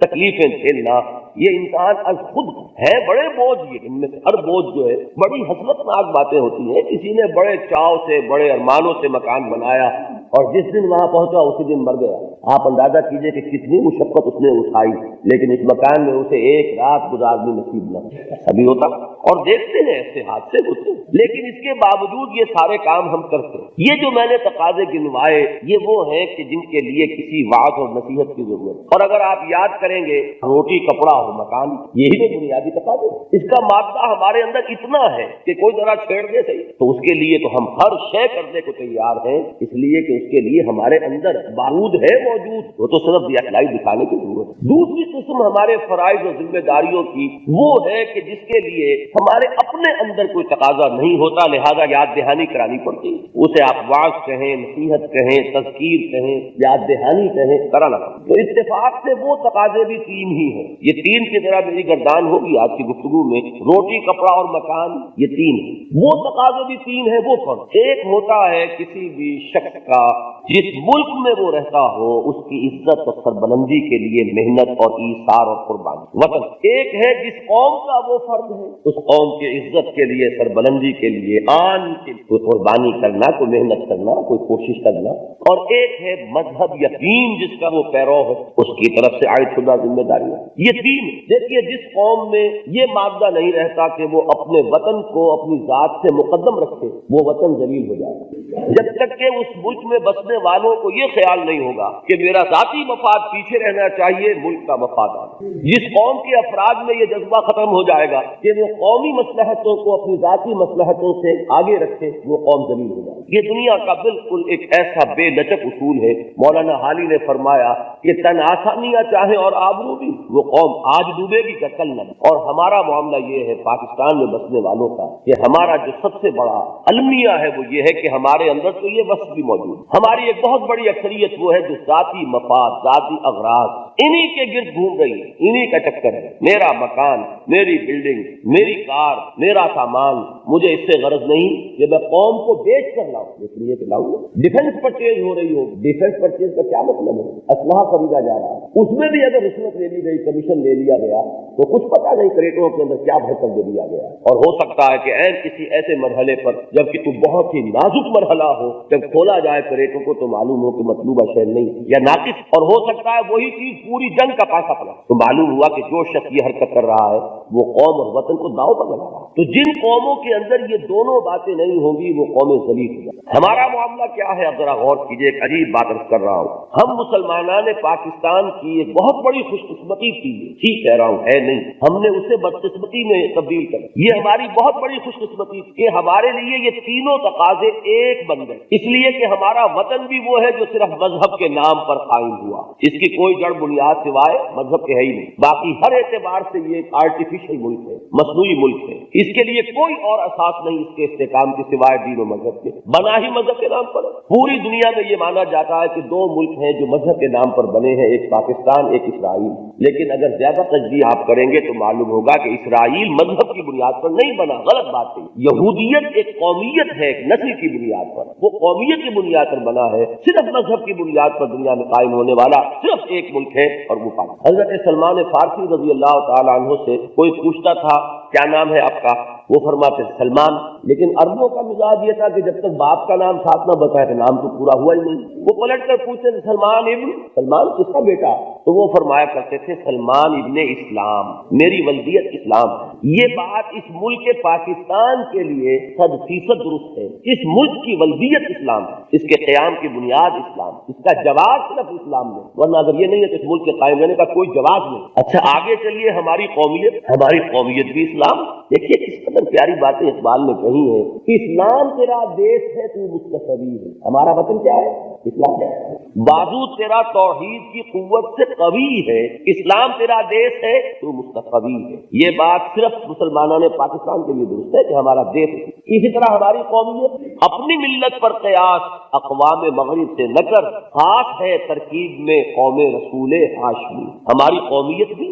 تکلیفیں جھیلنا، یہ انسان از خود ہے بڑے بوجھ، یہ ان میں سے ہر بوجھ جو ہے بڑی حسرتناک باتیں ہوتی ہیں۔ کسی نے بڑے چاؤ سے بڑے ارمانوں سے مکان بنایا اور جس دن وہاں پہنچا اسی دن مر گیا۔ آپ اندازہ کیجئے کہ کتنی مشقت اس نے اٹھائی، لیکن اس مکان میں اسے ایک رات گزارنی نصیب نہ ہوئی۔ ایسا بھی ہوتا اور دیکھتے ہیں ایسے حادثے ہوتے ہیں، لیکن اس کے باوجود یہ سارے کام ہم کرتے ہیں۔ یہ جو میں نے تقاضے گنوائے یہ وہ ہیں کہ جن کے لیے کسی وعظ اور نصیحت کی ضرورت۔ اور اگر آپ یاد کریں گے، روٹی کپڑا اور مکان، یہی تو بنیادی تقاضے۔ اس کا مادہ ہمارے اندر اتنا ہے کہ کوئی ذرا چھیڑ دے صحیح تو اس کے لیے تو ہم ہر شے کرنے کو تیار ہیں، اس لیے کہ اس کے لیے ہمارے اندر بارود ہے موجود، وہ تو صرف اپلائی دکھانے کی ضرورت ہے۔ دوسری قسم ہمارے فرائض اور ذمہ داریوں کی وہ ہے کہ جس کے لیے ہمارے اپنے اندر کوئی تقاضا نہیں ہوتا، لہذا یاد دہانی کرانی پڑتی ہے۔ اسے آپ وعظ کہیں، نصیحت کہیں، تذکیر کہیں، یاد دہانی کہیں، کرانا پڑتا۔ تو اتفاق سے وہ تقاضے بھی تین ہی ہیں۔ یہ تین کی طرح میری گردان ہوگی آج کی گفتگو میں، روٹی کپڑا اور مکان، یہ تین ہیں۔ وہ تقاضے بھی تین ہیں، وہ کون؟ ایک ہوتا ہے کسی بھی شخص کا جس ملک میں وہ رہتا ہو اس کی عزت اور سربلندی کے لیے محنت اور ایثار اور قربانی، وطن۔ ایک ہے جس قوم کا وہ فرد ہے، اس قوم کی عزت کے لیے، سربلندی کے لیے، آن کے لیے کوئی قربانی کرنا، کوئی محنت کرنا، کوئی کوشش کرنا۔ اور ایک ہے مذہب یا دین جس کا وہ پیرو ہے، اس کی طرف سے عائد شدہ ذمہ داریاں۔ یہ تین دیکھیے، جس قوم میں یہ مادہ نہیں رہتا کہ وہ اپنے وطن کو اپنی ذات سے مقدم رکھے، وہ وطن ذلیل ہو جائے۔ جب تک کہ اس ملک میں بسنے والوں کو یہ خیال نہیں ہوگا کہ میرا ذاتی مفاد پیچھے رہنا چاہیے، ملک کا مفاد آنا۔ جس قوم کے افراد میں یہ جذبہ ختم ہو جائے گا کہ وہ قومی مصلحتوں کو اپنی ذاتی مصلحتوں سے آگے رکھے، وہ قوم ذلیل ہو جائے۔ یہ دنیا کا بالکل ایک ایسا بے لچک اصول ہے۔ مولانا حالی نے فرمایا کہ تن آسانیاں چاہیں اور آبرو بھی، وہ قوم آج ڈوبے گی کہ کل نہ۔ اور ہمارا معاملہ یہ ہے پاکستان میں بسنے والوں کا کہ ہمارا جو سب سے بڑا المیہ ہے وہ یہ ہے کہ ہمارے اندر تو یہ وصف بھی موجود ہے۔ ہماری ایک بہت بڑی اکثریت وہ ہے جو ذاتی مفاد، ذاتی اغراض انہی کے گرد گھوم رہی ہے، انہی کا چکر ہے۔ میرا مکان، میری بلڈنگ، میری کار، میرا سامان، مجھے اس سے غرض نہیں کہ میں قوم کو بیچ کر لاؤں، اس لیے کہ لاؤں۔ ڈیفینس پرچیز ہو رہی ہو، ڈیفینس پرچیز کا کیا مطلب ہے؟ اسلحہ خریدا جا رہا ہے، اس میں بھی اگر رشوت لے لی گئی، کمیشن لے لیا گیا تو کچھ پتا نہیں کریٹوں کے اندر کیا بھر کر دے دیا گیا۔ اور ہو سکتا ہے کہ عین کسی ایسے مرحلے پر جبکہ تو بہت ہی نازک مرحلہ ہو، جب کھولا جائے کریٹوں کو تو معلوم ہو کہ مطلوبہ شے نہیں یا ناقص، اور ہو سکتا ہے وہی چیز پوری جنگ کا پاسا پڑا تو معلوم ہوا کہ جو شخص یہ حرکت کر رہا ہے وہ قوم اور وطن کو داؤ پر لگا رہا ہے۔ تو جن قوموں کے اندر یہ دونوں باتیں نہیں ہوں گی وہ قومیں ذلیل ہو جائیں۔ ہمارا معاملہ کیا ہے؟ اب ذرا غور کیجیے، ایک عجیب بات عرض کر رہا ہوں۔ ہم مسلمانان پاکستان کی ایک بہت بڑی خوش قسمتی تھی، ٹھیک کہہ رہا ہوں، ہے نہیں، ہم نے اسے بدقسمتی میں تبدیل کر دیا۔ یہ ہماری بہت بڑی خوش قسمتی تھی کہ ہمارے لیے یہ تینوں تقاضے ایک بن گئے، اس لیے کہ ہمارا وطن بھی وہ ہے جو صرف مذہب کے نام پر قائم ہوا، اس کی کوئی جڑ بنیاد سوائے مذہب کے ہے ہی نہیں۔ باقی ہر اعتبار سے یہ ایک آرٹیفیشل ملک ہے، مصنوعی ملک ہے، اس کے لیے کوئی اور اساس نہیں اس کے استحکام کے سوائے دین و مذہب کے، بنا ہی مذہب کے نام پر۔ پوری دنیا میں یہ مانا جاتا ہے کہ دو ملک ہیں جو مذہب کے نام پر بنے ہیں، ایک پاکستان، ایک اسرائیل۔ لیکن اگر زیادہ تجزیہ آپ کریں گے تو معلوم ہوگا کہ اسرائیل مذہب کی بنیاد پر نہیں بنا، غلط بات ہے۔ یہودیت ایک قومیت ہے، ایک نسل کی بنیاد پر، وہ قومیت کی بنیاد پر بنا ہے۔ صرف مذہب کی بنیاد پر دنیا میں قائم ہونے والا صرف ایک ملک ہے اور وہ پاکستان۔ حضرت سلمان فارسی رضی اللہ تعالیٰ عنہ سے کوئی پوچھتا تھا کیا نام ہے آپ کا، وہ فرماتے سلمان، لیکن عربوں کا مزاج یہ تھا کہ جب تک باپ کا نام ساتھ نہ بتائے تو نام تو پورا ہوا ہی نہیں۔ وہ پلٹ کر پوچھتے تھے سلمان ابن، سلمان کس کا بیٹا؟ تو وہ فرمایا کرتے تھے سلمان ابن اسلام، میری ولدیت اسلام۔ یہ بات اس ملک پاکستان کے لیے 100% درست ہے۔ اس ملک کی ولدیت اسلام ہے، اس کے قیام کی بنیاد اسلام، اس کا جواز صرف اسلام میں، ورنہ اگر یہ نہیں ہے تو اس ملک کے قائم رہنے کا کوئی جواز نہیں۔ اچھا آگے چلیے، ہماری قومیت بھی اسلام۔ دیکھیے کس قدر پیاری باتیں اقبال نے کہی ہیں، اسلام تیرا دیش ہے تو مستفی ہے۔ ہمارا وطن کیا ہے؟ اسلام ہے۔ بازو تیرا توحید کی قوت سے قوی ہے، اسلام تیرا دیش ہے تو مستفی ہے۔ یہ بات صرف مسلمانوں نے پاکستان کے لیے درست ہے کہ ہمارا دیش ہے۔ اسی طرح ہماری قومیت اپنی ملت پر قیاس اقوام مغرب سے نہ کر، خاص ہے ترکیب میں قوم رسول ہاشمی۔ ہماری قومیت بھی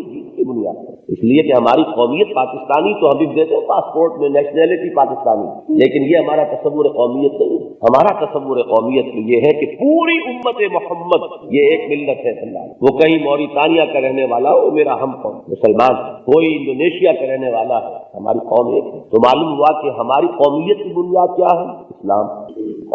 کی بنیاد پر, اس لیے کہ ہماری قومیت پاکستانی تو ہم بھی دیتے ہیں پاسپورٹ میں نیشنلٹی پاکستانی, لیکن یہ ہمارا تصور قومیت نہیں ہے. ہمارا تصور قومیت تو یہ ہے کہ پوری امت محمد یہ ایک ملت ہے. وہ کہیں موریتانیہ کا رہنے والا ہو, میرا ہم قوم مسلمان, کوئی انڈونیشیا کا رہنے والا ہے, ہماری قوم ایک ہے. تو معلوم ہوا کہ ہماری قومیت کی بنیاد کیا ہے؟ اسلام.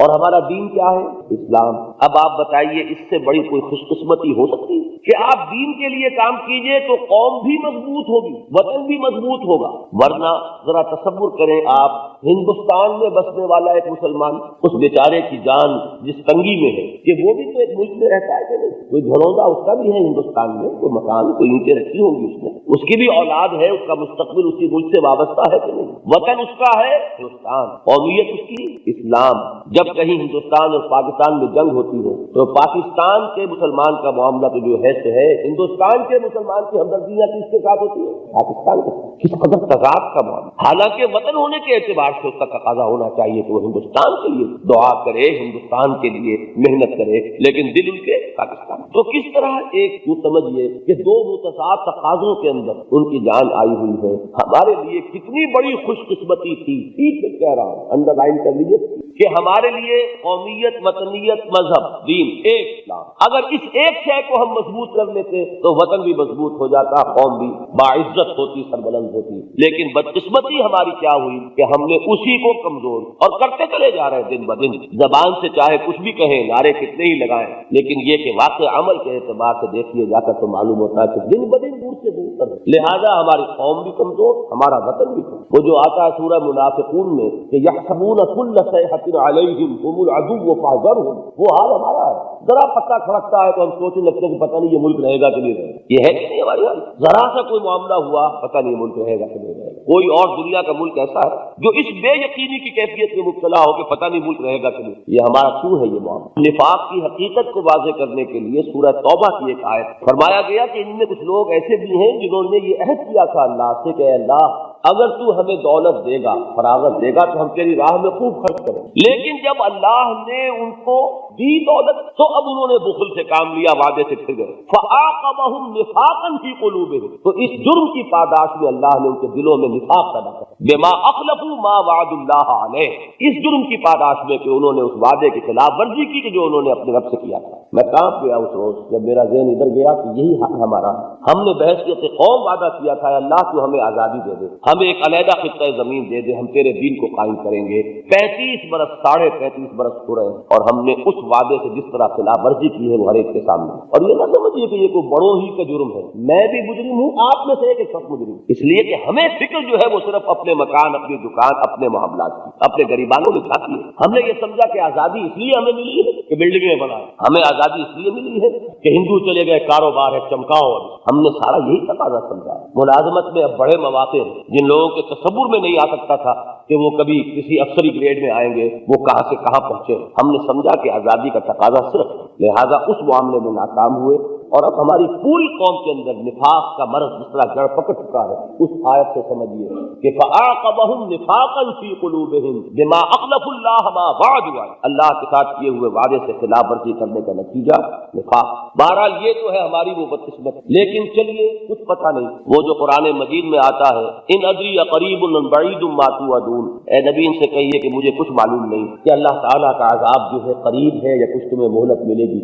اور ہمارا دین کیا ہے؟ اسلام. اب آپ بتائیے اس سے بڑی کوئی خوش قسمتی ہو سکتی ہے کہ آپ دین کے لیے کام کیجئے تو قوم بھی مضبوط ہوگی, وطن بھی مضبوط ہوگا. ورنہ ذرا تصور کریں آپ, ہندوستان میں بسنے والا ایک مسلمان, اس بیچارے کی جان جس تنگی میں ہے کہ وہ بھی تو ایک ملک میں رہتا ہے کہ نہیں, کوئی گھروندا اس کا بھی ہے ہندوستان میں, کوئی مکان, کوئی اینٹیں رکھی ہوں گی اس میں, اس کی بھی اولاد ہے, اس کا مستقبل اسی ملک سے وابستہ ہے کہ نہیں. وطن اس کا ہے ہندوستان, قومیت اس کی اسلام. جب کہیں ہندوستان اور پاکستان میں جنگ ہوتی ہے تو پاکستان کے مسلمان کا معاملہ تو جو ہے سے ہے, ہندوستان کے مسلمان کی ہمدردیاں کس کے ساتھ ہوتی ہے؟ پاکستان کے ساتھ. کس قدر تضاد کا معاملہ. حالانکہ وطن ہونے کے اعتبار سے اس کا تقاضا ہونا چاہیے کہ وہ ہندوستان کے لیے دعا کرے, ہندوستان کے لیے محنت کرے, لیکن دل ان کے پاکستان. تو کس طرح ایک تو سمجھیے کہ دو متضاد تقاضوں کے اندر ان کی جان آئی ہوئی ہے. ہمارے لیے کتنی بڑی خوش قسمتی تھی, ٹھیک ہے کہہ رہا ہوں, انڈر لائن کر لیجیے, کہ ہمارے لیے قومیت, وطنیت, مذہب, دین ایک اسلام. اگر اس ایک شے کو ہم مضبوط کر لیتے تو وطن بھی مضبوط ہو جاتا, قوم بھی باعزت ہوتی, سربلند ہوتی. لیکن بدقسمتی ہماری کیا ہوئی کہ ہم نے اسی کو کمزور اور کرتے چلے جا رہے ہیں دن بدن. زبان سے چاہے کچھ بھی کہیں, نعرے کتنے ہی لگائیں, لیکن یہ کہ واقع عمل کے اعتبار سے دیکھیے جا کر تو معلوم ہوتا ہے کہ دن بدن دور سے دور تر. لہذا ہماری قوم بھی کمزور, ہمارا وطن بھی کمزور. وہ جو آتا ہے سورہ منافقون میں کہ یحسبون کل صیحۃ علیہم هم العدو فاحذرهم, وہ حال ہمارا ہے. ذرا پتہ کھڑکتا ہے تو ہم سوچنے لگتے ہیں کہ پتہ نہیں یہ ملک رہے گا کہ نہیں رہے گا. یہ ہے کہ نہیں ہماری حال؟ ذرا سا کوئی معاملہ ہوا, پتہ نہیں ملک رہے گا کہ نہیں رہے گا. کوئی اور دنیا کا ملک ایسا ہے جو اس بے یقینی کی کیفیت میں مبتلا ہو کہ پتہ نہیں ملک رہے گا کہ نہیں. یہ ہمارا کیوں ہے یہ معاملہ؟ نفاق کی حقیقت کو واضح کرنے کے لیے سورہ توبہ کی ایک آیت فرمایا گیا کہ ان میں کچھ لوگ ایسے بھی ہیں جنہوں نے یہ عہد کیا تھا اللہ سے کہ اللہ اگر تو ہمیں دولت دے گا, فراغت دے گا تو ہم تیری راہ میں خوب خرچ کریں. لیکن جب اللہ نے ان کو دی دولت تو اب انہوں نے بخل سے کام لیا, وعدے سے پھر گئے. فَعَاقَبَهُمْ نِفَاقًا فِي قُلُوبِهِمْ, تو اس جرم کی پاداش میں اللہ نے ان کے دلوں میں نفاق پیدا کر بِمَا أَخْلَفُوا مَا وَعَدُوا اللَّهَ عَلَيْهِ, اس جرم کی پاداش میں کہ انہوں نے اس وعدے کی خلاف ورزی کی کہ جو انہوں نے اپنے رب سے کیا تھا. میں کانپ گیا اس روز جب میرا ذہن ادھر گیا کہ یہی حال ہمارا. ہم نے بحیثیت قوم وعدہ کیا تھا, اللہ تو ہمیں آزادی دے دے, ہمیں ایک علیحدہ خطہ زمین دے دے, ہم تیرے دین کو قائم کریں گے. 35 برس 35.5 برس ہو رہے ہیں اور ہم نے اس وعدے سے جس طرح خلاف ورزی کی ہے وہ ہر ایک کے سامنے. اور یہ نہ سمجھیے کہ یہ کوئی بڑوں ہی کا جرم ہے, میں بھی مجرم ہوں, آپ میں سے ایک سخت مجرم. اس لیے کہ ہمیں فکر جو ہے وہ صرف اپنے مکان, اپنی دکان, اپنے معاملات کی, اپنے غریبانوں میں جاتی ہے. ہم نے یہ سمجھا کہ آزادی اس لیے ہمیں ملی ہے کہ بلڈنگیں بنائیں, ہمیں آزادی اس لیے ملی ہے کہ ہندو چلے گئے, کاروبار ہے چمکاؤ. ہم نے سارا یہی تقاضا سمجھا. ملازمت میں اب بڑے مواقع ہیں جن لوگوں کے تصور میں نہیں آ سکتا تھا کہ وہ کبھی کسی افسری گریڈ میں آئیں گے, وہ کہاں سے کہاں پہنچے. ہم نے سمجھا کہ آزادی کا تقاضا صرف, لہذا اس معاملے میں ناکام ہوئے. اور اب ہماری پوری قوم کے اندر نفاق کا مرض جس طرح جڑ پکڑ چکا ہے, اس آیت سے سمجھیے کہ فَأَعْقَبَهُمْ نِفَاقًا فِي قُلُوبِهِمْ بِمَا أَخْلَفُوا اللَّهَ مَا وَعَدُوا, اللہ کے ساتھ کیے ہوئے وعدے سے خلاف ورزی کرنے کا نتیجہ نفاق. بہرحال یہ تو ہے ہماری وہ بدقسمت. لیکن چلیے کچھ پتہ نہیں, وہ جو قرآن مجید میں آتا ہے ان ادری قریب ام بعید ما توعدون, اے نبی ان سے کہیے کہ مجھے کچھ معلوم نہیں کہ اللہ تعالیٰ کا عذاب جو ہے قریب ہے یا کچھ تمہیں مہلت ملے گی.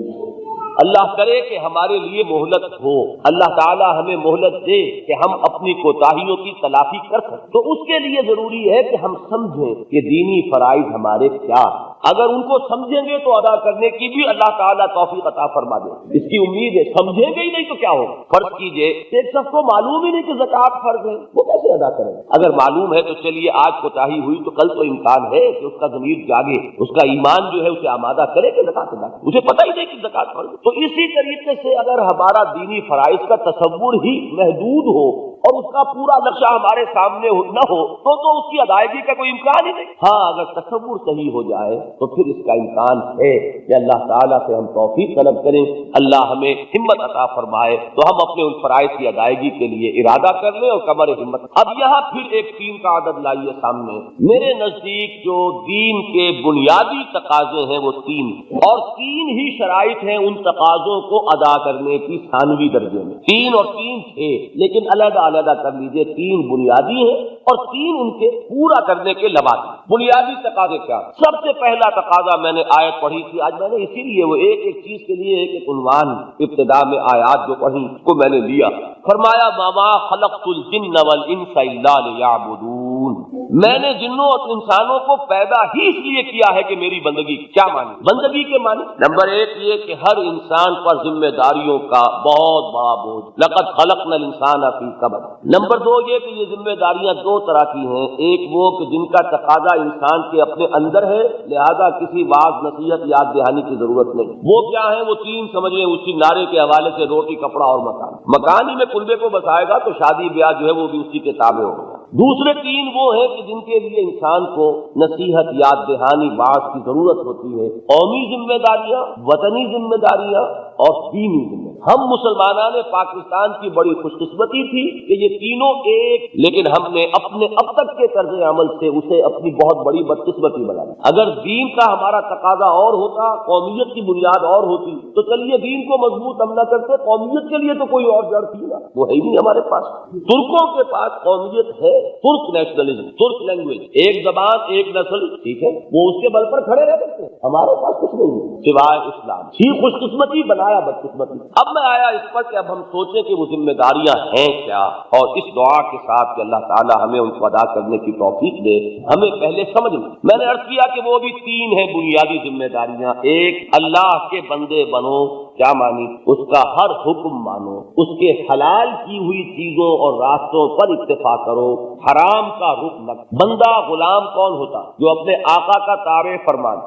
اللہ کرے کہ ہمارے لیے مہلت ہو, اللہ تعالیٰ ہمیں مہلت دے کہ ہم اپنی کوتاہیوں کی تلافی کر سکیں. تو اس کے لیے ضروری ہے کہ ہم سمجھیں کہ دینی فرائض ہمارے کیا ہیں. اگر ان کو سمجھیں گے تو ادا کرنے کی بھی اللہ تعالیٰ توفیق عطا فرما دے, اس کی امید ہے. سمجھیں گے ہی نہیں تو کیا ہوگا. فرض کیجئے ایک شخص کو معلوم ہی نہیں کہ زکوٰۃ فرض ہے, وہ کیسے ادا کرے؟ اگر معلوم ہے تو چلیے آج کوتاہی ہوئی تو کل تو امکان ہے کہ اس کا ضمیر جاگے, اس کا ایمان جو ہے اسے آمادہ کرے کہ زکوٰۃ ادا کرے. اسے پتہ ہی نہیں کہ زکوٰۃ فرض. تو اسی طریقے سے اگر ہمارا دینی فرائض کا تصور ہی محدود ہو اور اس کا پورا نقشہ ہمارے سامنے نہ ہو تو اس کی ادائیگی کا کوئی امکان ہی نہیں. ہاں اگر تصور صحیح ہو جائے تو پھر اس کا امکان ہے کہ اللہ تعالیٰ سے ہم توفیق طلب کریں, اللہ ہمیں ہمت عطا فرمائے تو ہم اپنے ان فرائض کی ادائیگی کے لیے ارادہ کر لیں اور کمر ہمت. اب یہاں پھر ایک 3 کا عدد لائیے سامنے. میرے نزدیک جو دین کے بنیادی تقاضے ہیں وہ 3 اور 3 ہی شرائط ہیں ان تقاضوں کو ادا کرنے کی ثانوی درجے میں. 3 اور 3 6, لیکن علیحدہ علیحدہ کر لیجئے. 3 بنیادی ہیں اور 3 ان کے پورا کرنے کے لوازم. بنیادی تقاضے کیا؟ سب سے پہلا تقاضا میں نے آیت پڑھی تھی, آج میں نے اسی لیے وہ ایک ایک چیز کے لیے ایک ایک عنوان ابتدا میں آیات جو پڑھی کو میں نے لیا. فرمایا وما خلقت الجن والانس الا لیعبدون, میں نے جنوں اور انسانوں کو پیدا ہی اس لیے کیا ہے کہ میری بندگی. کیا معنی بندگی کے معنی؟ نمبر 1 یہ کہ ہر انسان پر ذمہ داریوں کا بہت بڑا بوجھ, لقد خلقنا الانسان فی کبد. نمبر 2 یہ کہ یہ ذمہ داریاں 2 طرح کی ہیں. ایک وہ کہ جن کا تقاضا انسان کے اپنے اندر ہے, لہذا کسی واعظ نصیحت یاد دہانی کی ضرورت نہیں. وہ کیا ہے؟ وہ 3 سمجھ لیں اسی نعرے کے حوالے سے روٹی کپڑا اور مکان. مکان ہی میں کنبے کو بسائے گا تو شادی بیاہ جو ہے وہ بھی اسی کے تابع ہوگا. دوسرے 3 وہ ہیں کہ جن کے لیے انسان کو نصیحت یاد دہانی واعظ کی ضرورت ہوتی ہے. قومی ذمہ داریاں, وطنی ذمہ داریاں اور دینی ذمہ. ہم مسلمانان پاکستان کی بڑی خوش قسمتی تھی کہ یہ تینوں ایک, لیکن ہم نے اپنے اب تک کے طرز عمل سے اسے اپنی بہت بڑی بدقسمتی بنائی. اگر دین کا ہمارا تقاضا اور ہوتا, قومیت کی بنیاد اور ہوتی تو چلیے دین کو مضبوط ہم نہ کرتے, قومیت کے لیے تو کوئی اور جڑ تھی نا, وہ ہے ہی نہیں ہمارے پاس. ترکوں کے پاس قومیت ہے, ترک نیشنلزم, ترک لینگویج, ایک زبان ایک نسل, ٹھیک ہے, وہ اس کے بل پر کھڑے رہ سکتے ہیں. ہمارے پاس کچھ نہیں سوائے اسلام. ہی خوش قسمتی بنایا بدقسمتی. اب میں آیا اس پر کہ اب ہم سوچیں کہ وہ ذمہ داریاں ہیں کیا, اور اس دعا کے ساتھ کہ اللہ تعالی ہمیں ان کو ادا کرنے کی توفیق دے. ہمیں پہلے سمجھ لیں, میں نے عرض کیا کہ وہ بھی 3 ہیں بنیادی ذمہ داریاں. ایک, اللہ کے بندے بنو. کیا مانی؟ اس کا ہر حکم مانو, اس کے حلال کی ہوئی چیزوں اور راستوں پر اکتفا کرو, حرام کا رخ نہ. بندہ غلام کون ہوتا؟ جو اپنے آقا کا تابع فرمان.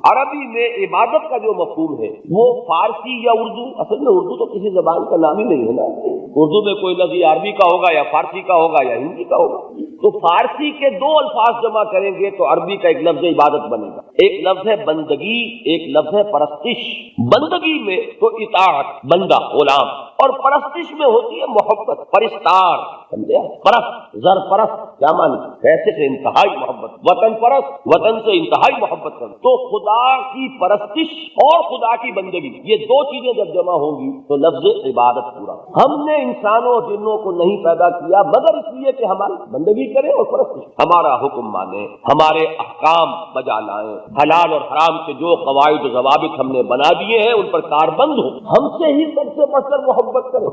عربی میں عبادت کا جو مفہوم ہے وہ فارسی یا اردو, اصل میں اردو تو کسی زبان کا نام ہی نہیں ہے نا. اردو میں کوئی لفظ عربی کا ہوگا یا فارسی کا ہوگا یا ہندی کا ہوگا. تو فارسی کے 2 الفاظ جمع کریں گے تو عربی کا ایک لفظ عبادت بنے گا. ایک لفظ ہے بندگی, ایک لفظ ہے پرستش. بندگی میں تو اطاعت, بندہ غلام, اور پرستش میں ہوتی ہے محبت, پرستار. سمجھے؟ پرست, زر پرست کیا معنی؟ پیسے سے انتہائی محبت. وطن پرست, وطن سے انتہائی محبت کرنا. تو خدا کی پرستش اور خدا کی بندگی, یہ 2 چیزیں جب جمع ہوں گی تو لفظ عبادت پورا. ہم نے انسانوں اور جنوں کو نہیں پیدا کیا مگر اس لیے کہ ہماری بندگی کریں اور پرستش, ہمارا حکم مانیں, ہمارے احکام بجا لائیں, حلال اور حرام کے جو قواعد و ضوابط ہم نے بنا دیے ہیں ان پر کاربند ہو. ہم سے ہی سب سے بڑھ کر محبت کریں.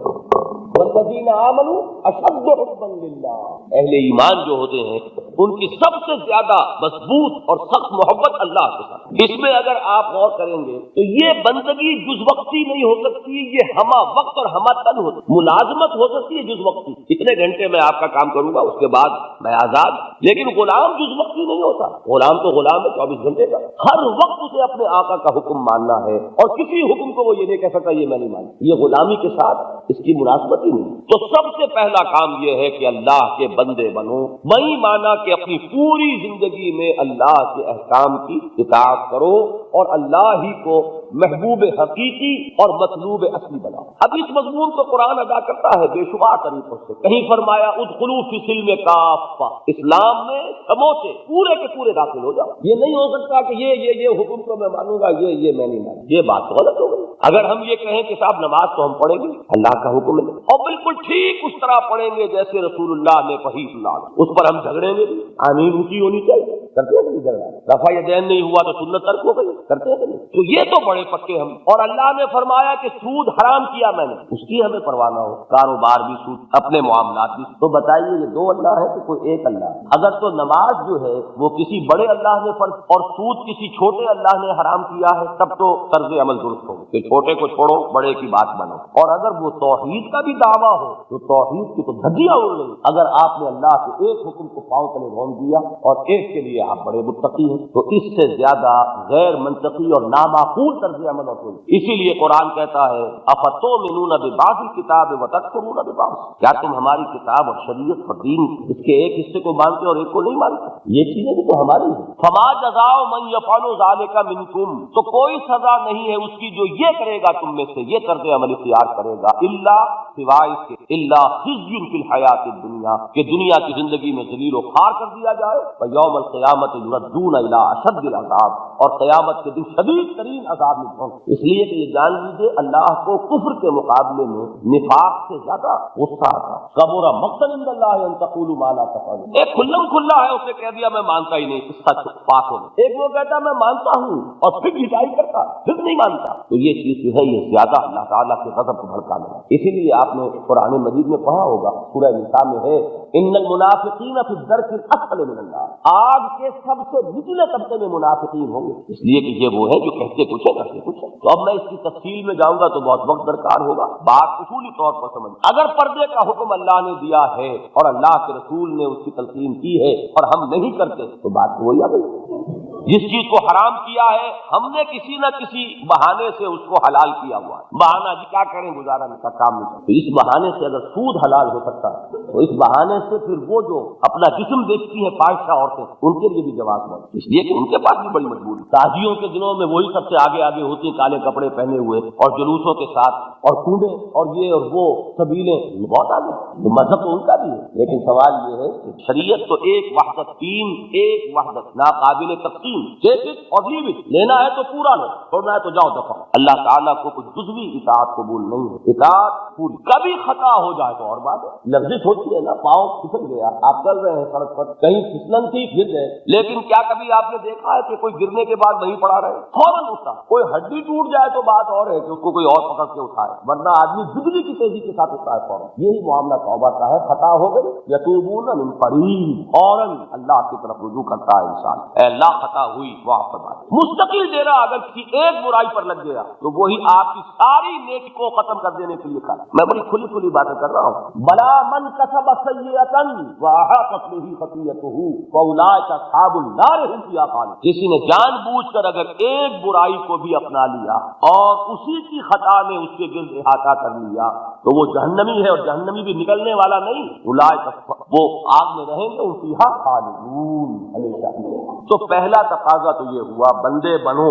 والذین آمنوا اشد حبا للہ, اہل ایمان جو ہوتے ہیں ان کی سب سے زیادہ مضبوط اور سخت محبت اللہ کے ساتھ. اس میں اگر آپ غور کریں گے تو یہ بندگی جز وقتی نہیں ہو سکتی, یہ ہمہ وقت اور ہمہ تن ہو سکتی. ملازمت ہو سکتی ہے جز وقتی, اتنے گھنٹے میں آپ کا کام کروں گا اس کے بعد میں آزاد. لیکن غلام جز وقتی نہیں ہوتا. غلام تو غلام ہے 24 گھنٹے کا, ہر وقت اسے اپنے آقا کا حکم ماننا ہے اور کسی حکم کو وہ یہ نہیں کہہ سکتا یہ میں نہیں مانتا. یہ غلامی کے ساتھ اس کی مناسبت ہی نہیں. تو سب سے پہلا کام یہ ہے کہ اللہ کے بندے بنو. وہی مانا کہ اپنی پوری زندگی میں اللہ کے احکام کی اطاعت کرو اور اللہ ہی کو محبوب حقیقی اور مطلوب اصلی بناؤ. اب اس مضمون کو قرآن ادا کرتا ہے بے شمار طریقوں سے. کہیں فرمایا ادخلوا فی السلم کافہ, اسلام میں سموچے پورے کے پورے داخل ہو جاؤ. یہ نہیں ہو سکتا کہ یہ حکم تو میں مانوں گا, یہ میں نہیں مانوں. یہ بات غلط ہو گئی. اگر ہم یہ کہیں کہ صاحب نماز تو ہم پڑھیں گے, اللہ کا حکم ہے, اور بالکل ٹھیک اس طرح پڑھیں گے جیسے رسول اللہ نے پڑھی, اس پر ہم جھگڑیں گے, آمین اونچی ہونی چاہیے, کرتے ہیں کہ نہیں جھگڑا؟ رفع یدین نہیں ہوا تو سنت ترک ہو گئی, کرتے ہیں کہ نہیں؟ تو یہ تو بڑے پکے ہم. اور اللہ نے فرمایا کہ سود حرام کیا میں نے, اس کی ہمیں پرواہ نہ ہو. کاروبار بھی سود, اپنے معاملات بھی. تو بتائیے یہ 2 اللہ ہے کہ کوئی ایک اللہ ہے؟ اگر تو نماز جو ہے وہ کسی بڑے اللہ نے فرض اور سود کسی چھوٹے اللہ نے حرام کیا ہے, تب تو طرز عمل درست ہو کہ چھوٹے کو چھوڑو بڑے کی بات بنو. اور اگر وہ توحید کا بھی دعویٰ ہو تو توحید کی تو دھجیاں اڑ گئی. اگر آپ نے اللہ کے ایک حکم کو پاؤں تلے رون دیا اور ایک کے لیے آپ بڑے متقی ہیں۔ تو اس سے زیادہ غیر منطقی اور نامعقول طرز عمل اور کوئی، اسی لیے قرآن کہتا ہے افتؤمنون ببعض الکتاب وتکفرون ببعض، کیا تم ہماری کتاب اور شریعت اور دین اس کے ایک حصے کو مانتے اور ایک کو نہیں مانتے؟ یہ چیزیں بھی تو ہماری ہیں۔ فما جزاء من یفعل ذلک منکم، تو کوئی سزا نہیں ہے اس کی جو یہ کرے گا تم میں سے، یہ طرز عمل اختیار کرے گا، الا سوائے اس کے، الا خزي فی الحیات الدنیا، کہ دنیا کی زندگی میں ذلیل و خوار کر دیا جائے، ویوم القیامت یردون الی اشد العذاب، اور قیامت کے دن شدید ترین عذاب میں پہنچ۔ اس لیے کہ یہ جان لیجیے اللہ کو کفر کے مقابلے میں نفاق سے زیادہ غصہ آتا، کبر مقتا عند اللہ ان تقولوا ما لا تفعلون۔ ایک کھلم کھلا ہے، اس نے کہہ دیا میں مانتا ہی نہیں، اس سچ پاک ہو۔ ایک وہ کہتا میں مانتا ہوں اور پھر ہٹائی کرتا، پھر نہیں مانتا، تو یہ چیز جو ہے یہ زیادہ اللہ تعالیٰ کے غضب کو بھڑکانے والی۔ اسی لیے آپ نے قرآن مجید میں پڑھا ہوگا، سورہ نساء میں ہے ان المنافقین فی الدرک الاسفل من النار، آگ کے سب سے نچلے طبقے میں منافقین ہوں گے، اس لیے کہ یہ وہ ہے جو کہتے کچھ ہے کرتے کچھ ہے۔ تو اب میں اس کی تفصیل میں جاؤں گا تو بہت وقت درکار ہوگا، بات اصولی طور پر سمجھ، اگر پردے کا حکم اللہ نے دیا ہے اور اللہ کے رسول نے اس کی تلقین کی ہے اور ہم نہیں کرتے تو بات وہی آ گئی۔ جس چیز کو حرام کیا ہے ہم نے کسی نہ کسی بہانے سے اس کو حلال کیا ہوا ہے، بہانہ جی کیا کریں گزارا نہیں کا کام نہیں کرتا، تو اس بہانے سے اگر سود حلال ہو سکتا ہے تو اس بہانے سے پھر وہ جو اپنا جسم دیکھتی ہیں فاحشہ عورتیں، ان کے لیے بھی جواز ہے، اس لیے کہ ان کے پاس بھی بڑی مجبوری۔ شادیوں کے دنوں میں وہی سب سے آگے آگے ہوتی ہیں، کالے کپڑے پہنے ہوئے اور جلوسوں کے ساتھ اور کنڈے اور یہ اور وہ سبیلیں، بہت آگے، تو مذہب تو ان کا بھی ہے، لیکن سوال یہ ہے کہ شریعت تو ایک وحدت، تین ایک وحدت، ناقابل تقسیم، اور لینا ہے تو پورا لو، چھوڑنا ہے تو جاؤ دفعہ۔ اللہ تعالیٰ کو کچھ جزوی اطاعت قبول نہیں ہے، اطاعت پوری۔ کبھی خطا ہو جائے تو اور بات ہے، لفظ ہوتی ہے نا، پاؤں پھسل گیا، آپ چل رہے ہیں سڑک پر، کہیں پھسلن تھی گر گئے، لیکن کیا کبھی آپ نے دیکھا ہے کہ کوئی گرنے کے بعد وہیں پڑا رہے؟ فوراً اٹھا، کوئی ہڈی ٹوٹ جائے تو بات اور ہے کہ اس کو کوئی اور پکڑ کے اٹھائے، ورنہ آدمی بجلی کی تیزی کے ساتھ اٹھتا ہے فوراً۔ یہی معاملہ توبہ کا ہے، خطا ہو گئی یتوبون من قریب، فوراً اللہ کی طرف رجوع کرتا ہے انسان، اے اللہ خطا ہوئی معاف فرما دے۔ مستقل ڈیرا اگر کسی ایک برائی پر لگ گیا تو وہی آپ کی ساری نیکی کو ختم کر دینے کے لیے کھڑا۔ میں بڑی کھلی کھلی باتیں کر رہا ہوں۔ بلا من کسب سیئۃ واحاطت بہ خطیئۃہ فاولئک اصحاب النار هم فیہا خالدون، کسی نے جان بوجھ کر اگر ایک برائی کو بھی اپنا لیا اور اسی کی خطا نے اس کے گرد احاطہ کر لیا تو وہ جہنمی ہے، اور جہنمی بھی نکلنے والا نہیں، اولئک وہ آگ میں رہیں گے، هم فیہا خالدون، ہمیشہ۔ تو پہلا تقاضا تو یہ ہوا بندے بنو،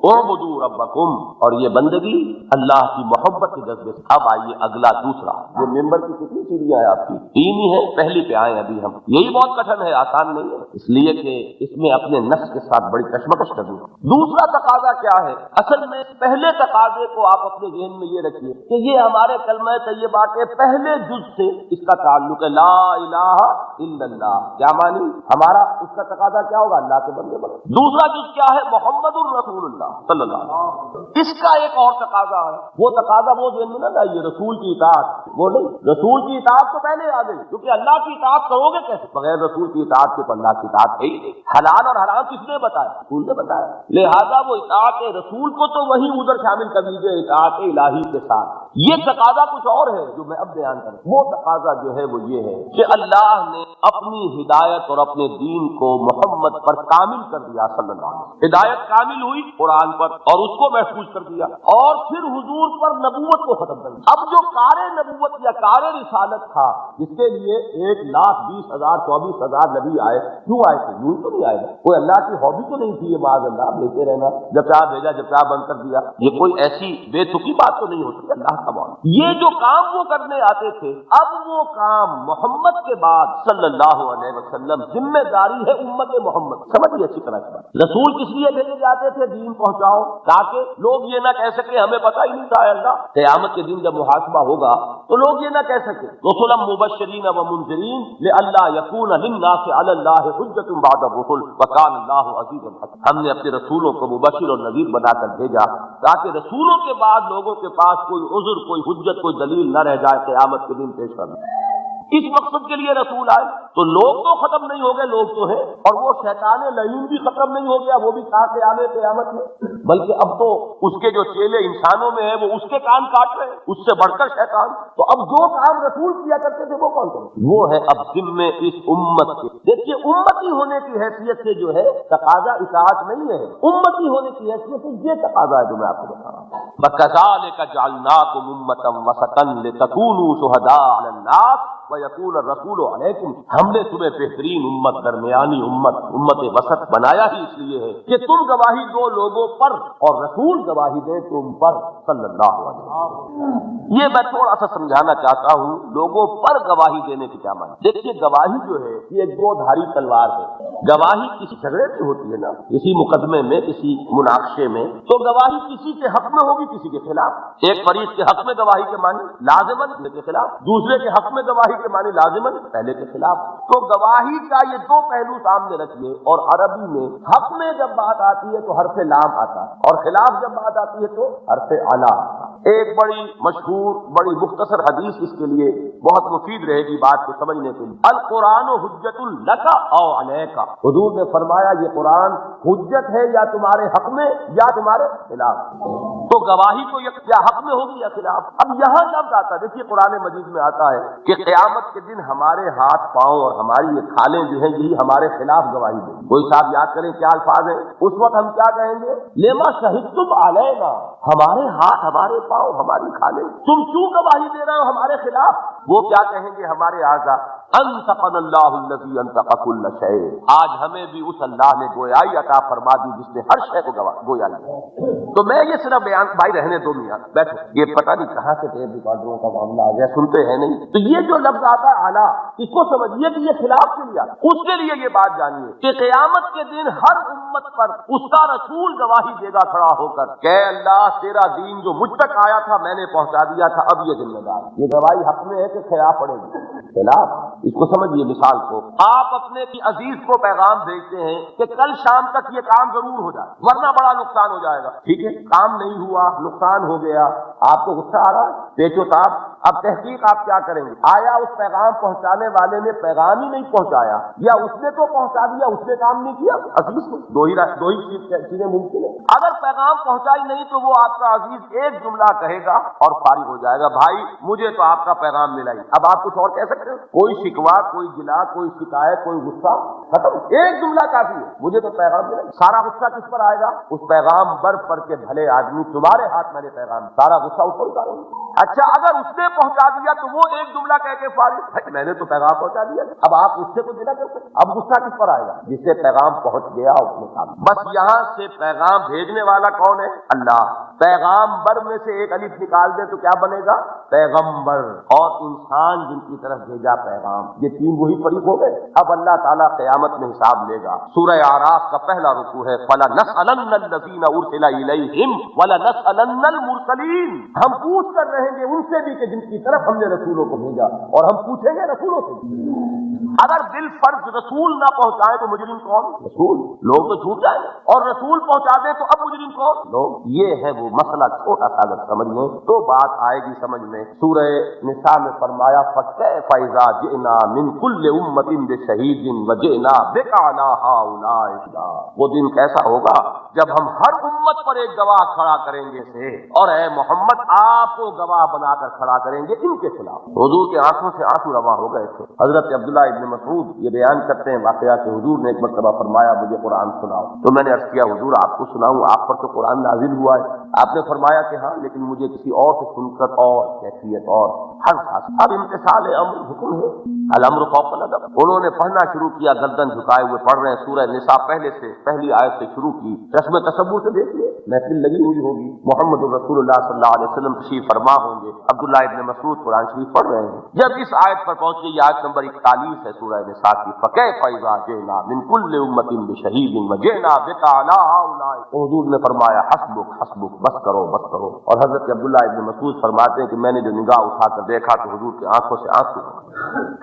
اعبدوا ربکم، اور یہ بندگی اللہ کی محبت کے جذبے سے۔ اب آئیے اگلا دوسرا، یہ ممبر کی کتنی سیڑھیاں ہیں آپ کی؟ تین ہی ہیں، پہلی پہ آئے ابھی ہم، یہی بہت کٹھن ہے، آسان نہیں ہے، اس لیے کہ اس میں اپنے نفس کے ساتھ بڑی کشمکش کرنی ہے۔ دوسرا تقاضا کیا ہے؟ اصل میں پہلے تقاضے کو آپ اپنے ذہن میں یہ رکھیے کہ یہ ہمارے کلمہ طیبہ کے پہلے جز سے اس کا تعلق ہے، لا الہ الا اللہ، کیا مانی؟ ہمارا اس کا تقاضا کیا ہوگا؟ اللہ کے بندے بنو۔ دوسرا جز کیا ہے؟ محمد الرسول اللہ صلی اللہ علیہ وسلم، اس کا ایک اور تقاضا ہے، وہ تقاضا وہ ذہن میں نہ لائیے، رسول کی اطاعت، وہ نہیں، رسول کی اطاعت تو پہلے آ گئی، کیونکہ اللہ کی اطاعت کرو گے کیسے بغیر رسول کی اطاعت کے؟ تو اللہ کی اطاعت ہے ہی نہیں، حلال اور حرام کس نے بتایا؟ رسول نے بتایا، لہذا وہ اطاعت رسول کو تو وہی ادھر شامل کر لیجیے اطاعت الہی کے ساتھ۔ یہ تقاضا کچھ اور ہے جو میں اب بیان کروں، وہ تقاضا جو ہے وہ یہ ہے کہ اللہ نے اپنی ہدایت اور اپنے دین کو محمد پر کامل کر دیا صلی اللہ علیہ وسلم، ہدایت کامل ہوئی قرآن پر اور اس کو محفوظ کر دیا، اور پھر حضور پر نبوت کو ختم کر دیا۔ اب جو کار نبوت یا کار رسالت تھا جس کے لیے 1,20,000 24,000 نبی آئے، کیوں آئے تھے؟ یوں تو نہیں آئے گا، کوئی اللہ کی ہابی تو نہیں تھی یہ معاذ اللہ لیتے رہنا، جب چاہ بھیجا جب چاہ بند کر دیا، یہ کوئی ایسی بے تکی بات تو نہیں ہوتی اللہ کا معاملہ۔ یہ جو کام وہ کرنے آتے تھے، اب وہ کام محمد کے بعد صلی اللہ علیہ وسلم ذمہ داری ہے امت محمد، سمجھیے اچھی طرح سے۔ رسول کس لیے بھیجے جاتے تھے؟ دین پہنچاؤ، تاکہ لوگ یہ نہ کہہ سکے ہمیں پتہ ہی نہیں تھا اللہ۔ قیامت کے دن جب محاسبہ ہوگا تو لوگ یہ نہ کہہ سکے رسلا مبشرین و منذرین لئلا یکون للناس علی اللہ حجۃ بعد الرسل وکان اللہ عزیزا حکیما، ہم نے اپنے رسولوں کو مبشر اور نذیر بنا کر بھیجا تاکہ رسولوں کے بعد لوگوں کے پاس کوئی عذر، کوئی حجت، کوئی دلیل نہ رہ جائے قیامت کے دن پیش کرنا۔ اس مقصد کے لیے رسول آئے. تو لوگ تو ختم نہیں ہو گئے، لوگ تو ہیں، اور وہ شیطان لعین بھی ختم نہیں ہو گیا، وہ بھی کہاں سے آنے قیامت میں، بلکہ اب تو اس کے جو چیلے انسانوں میں ہیں وہ اس کے کان کاٹ رہے ہیں، اس سے بڑھ کر شیطان. تو اب جو کام رسول کیا کرتے تھے وہ کون کرے؟ وہ ہے اب ذمے اس امت کے. دیکھیے امتی ہونے کی حیثیت سے جو ہے تقاضا اطاعت نہیں ہے، امتی ہونے کی حیثیت سے یہ تقاضا ہے جو میں آپ کو بتا رہا ہوں. وَكَذَلِكَ جَعَلْنَاكُمْ أُمَّةً وَسَطًا لِتَكُونُوا شُهَدَاءَ عَلَى النَّاسِ وَيَكُونَ الرَّسُولُ عَلَيْكُمْ. ہم نے تمہیں بہترین امت، درمیانی امت وسط بنایا ہی اس لیے ہے کہ تم گواہی دو لوگوں پر اور رسول گواہی دے تم پر صلی اللہ علیہ وسلم. یہ میں تھوڑا سا سمجھانا چاہتا ہوں لوگوں پر گواہی دینے کی کیا معنی. دیکھیے گواہی جو ہے یہ ایک دو دھاری تلوار ہے. گواہی کسی جھگڑے میں ہوتی ہے نا، کسی مقدمے میں، کسی مناقشے میں، تو گواہی کسی کے حق میں ہوگی کسی کے خلاف. ایک فریق کے حق میں گواہی کے معنی لازمن پہلے کے خلاف، دوسرے کے حق میں گواہی کے معنی لازمن پہلے کے خلاف. تو گواہی کا یہ دو پہلو سامنے رکھیے. اور عربی میں حق میں جب بات آتی ہے تو حرف لام آتا ہے، اور خلاف جب بات آتی ہے تو حرف علا آتا ہے. ایک بڑی مشہور بڑی مختصر حدیث اس کے لیے بہت مفید رہے گی بات کو سمجھنے کے لیے. القرآن حجت لک او علیک. حضور نے فرمایا یہ قرآن حجت ہے یا تمہارے حق میں یا تمہارے خلاف. تو گواہی تو یا حق میں ہوگی یا خلاف. اب یہاں لفظ آتا ہے، دیکھیے قرآن مجید میں آتا ہے کہ قیامت کے دن ہمارے ہاتھ پاؤں اور ہماری یہ کھالیں جو ہیں یہی ہمارے خلاف گواہی دیں. کوئی صاحب یاد کریں کیا الفاظ ہیں اس وقت ہم کیا کہیں گے؟ لما شہدتم علینا. ہمارے ہاتھ، ہمارے پاؤں، ہماری کھالیں، تم کیوں گواہی دے رہے ہو ہمارے خلاف؟ وہ کیا کہیں گے ہمارے اعضاء؟ انطقنا اللہ الذی انطق کل شیء. آج ہمیں بھی اس اللہ نے گویائی عطا فرما دی جس نے ہر شے کو گویائی دی. تو میں یہ صرف بیان بھائی رہنے دو میاں بیٹھو، یہ پتہ نہیں کہاں سے ٹیپ ریکارڈروں کا معاملہ آ گیا، سنتے ہیں نہیں. تو یہ جو لفظ آتا ہے اعلیٰ، اس کو سمجھیے کہ یہ خلاف کے لیے آتا. اس کے لیے یہ بات جانیے کہ قیامت کے دن ہر امت پر اس کا رسول گواہی دے گا کھڑا ہو کر کہ اللہ تیرا دین جو مجھ تک آیا تھا میں نے پہنچا دیا تھا، اب یہ ذمہ دار. یہ گواہی حق میں ہے کہ خلاف پڑے گی؟ خلاف. اس کو سمجھیے. مثال کو آپ اپنے عزیز کو پیغام بھیجتے ہیں کہ کل شام تک یہ کام ضرور ہو جائے ورنہ بڑا نقصان ہو جائے گا. ٹھیک ہے، کام نہیں ہوا، نقصان ہو گیا، آپ کو غصہ آ رہا ہے، پیچو تاب. اب تحقیق آپ کیا کریں گے؟ آیا اس پیغام پہنچانے والے نے پیغام ہی نہیں پہنچایا یا اس نے تو پہنچا دیا اس نے کام نہیں کیا؟ عزیز کو دو ہی چیزیں ممکن ہے. اگر پیغام پہنچائی نہیں تو وہ آپ کا عزیز ایک جملہ کہے گا اور فارغ ہو جائے گا، بھائی مجھے تو آپ کا پیغام ملا ہی. اب آپ کچھ اور کہہ سکتے ہیں؟ کوئی شکوا، کوئی گلا، کوئی شکایت، کوئی غصہ ختم. ایک جملہ کافی ہے، مجھے تو پیغام ملا. سارا غصہ کس پر آئے گا؟ اس پیغام بر پر کے بھلے آدمی تمہارے ہاتھ میں نے پیغام، سارا غصہ اس پر اتاریں گے. اچھا اگر اس نے پہنچا دیا تو وہ ایک جملہ کہہ کے فارغ، میں نے تو پیغام پہنچا دیا. اب آپ اس سے کچھ نہ کر سکتے. اب غصہ کس پر آئے گا؟ جس سے پیغام پہنچ گیا اس نے کام. بس یہاں سے پیغام بھیجنے والا کون ہے؟ اللہ. پیغامبر میں سے ایک الف نکال دے تو کیا بنے گا؟ پیغمبر. اور انسان جن کی طرف بھیجا پیغام، یہ تین وہی فریق ہو گئے. اب اللہ تعالیٰ قیامت میں حساب لے گا. سورہ اعراف کا پہلا رکوع ہے فَلَنَسْأَلَنَّ الَّذِينَ أُرْسِلَ إِلَيْهِمْ وَلَنَسْأَلَنَّ الْمُرْسَلِينَ. ہم پوچھ کر رہیں گے ان سے بھی کہ جن کی طرف ہم نے رسولوں کو بھیجا، اور ہم پوچھیں گے رسولوں سے. اگر بالفرض رسول نہ پہنچائے تو مجرم کون؟ رسول. لوگ تو چھوٹ جائیں، اور رسول پہنچا دے تو اب مجرم کون؟ لوگ. یہ ہے وہ مسئلہ چھوٹا سا اگر سمجھ لیں تو بات آئے گی سمجھ میں. سورہ نساء میں فرمایا فَكَيْفَ إِذَا جِئْنَا مِنْ كُلِّ أُمَّةٍ بِشَهِيدٍ وَجِئْنَا بِكَ عَلَىٰ هَٰؤُلَاءِ شَهِيدًا. وہ دن کیسا ہوگا جب ہم ہر امت پر ایک گواہ کھڑا کریں گے سے، اور اے محمد آپ کو گواہ بنا کر کھڑا کریں گے ان کے خلاف. حضور کے آنکھوں سے آنسو روا ہو گئے تھے. حضرت عبداللہ ابن مسعود یہ بیان کرتے ہیں واقعہ کہ حضور نے ایک مرتبہ فرمایا مجھے قرآن سناؤ. تو میں نے عرض کیا حضور آپ کو سناؤں؟ آپ پر تو قرآن نازل ہوا ہے. آپ نے فرمایا کہ ہاں لیکن مجھے کسی اور سے سن کر اور کیفیت اور ہر خاص. اب امتثال امر حکم ہے، الامر فوق الادب. انہوں نے پڑھنا شروع کیا، گردن جھکائے ہوئے پڑھ رہے ہیں. سورہ نساء پہلے سے پہلی آیت سے شروع کی. رسم تصور سے دیکھیے محفل لگی ہوئی ہوگی، محمد رسول اللہ صلی اللہ علیہ وسلم تشریف فرما ہوں گے، عبداللہ ابن مسعود قرآن شریف پڑھ رہے ہیں. جب اس آیت پر پہنچ گئی، آیت نمبر 41 ہے سورہ نساء کی، فَكَيْفَ إِذَا جِئْنَا مِنْ كُلِّ أُمَّةٍ بِشَهِيدٍ وَجِئْنَا بِكَ عَلَىٰ هَٰؤُلَاءِ. حضور نے فرمایا حسبک حسبک بس کرو بس کرو۔ اور حضرت عبداللہ ابن مسعود فرماتے ہیں کہ میں نے جو نگاہ اٹھا کر دیکھا تو حضور کی آنکھوں سے آنسو۔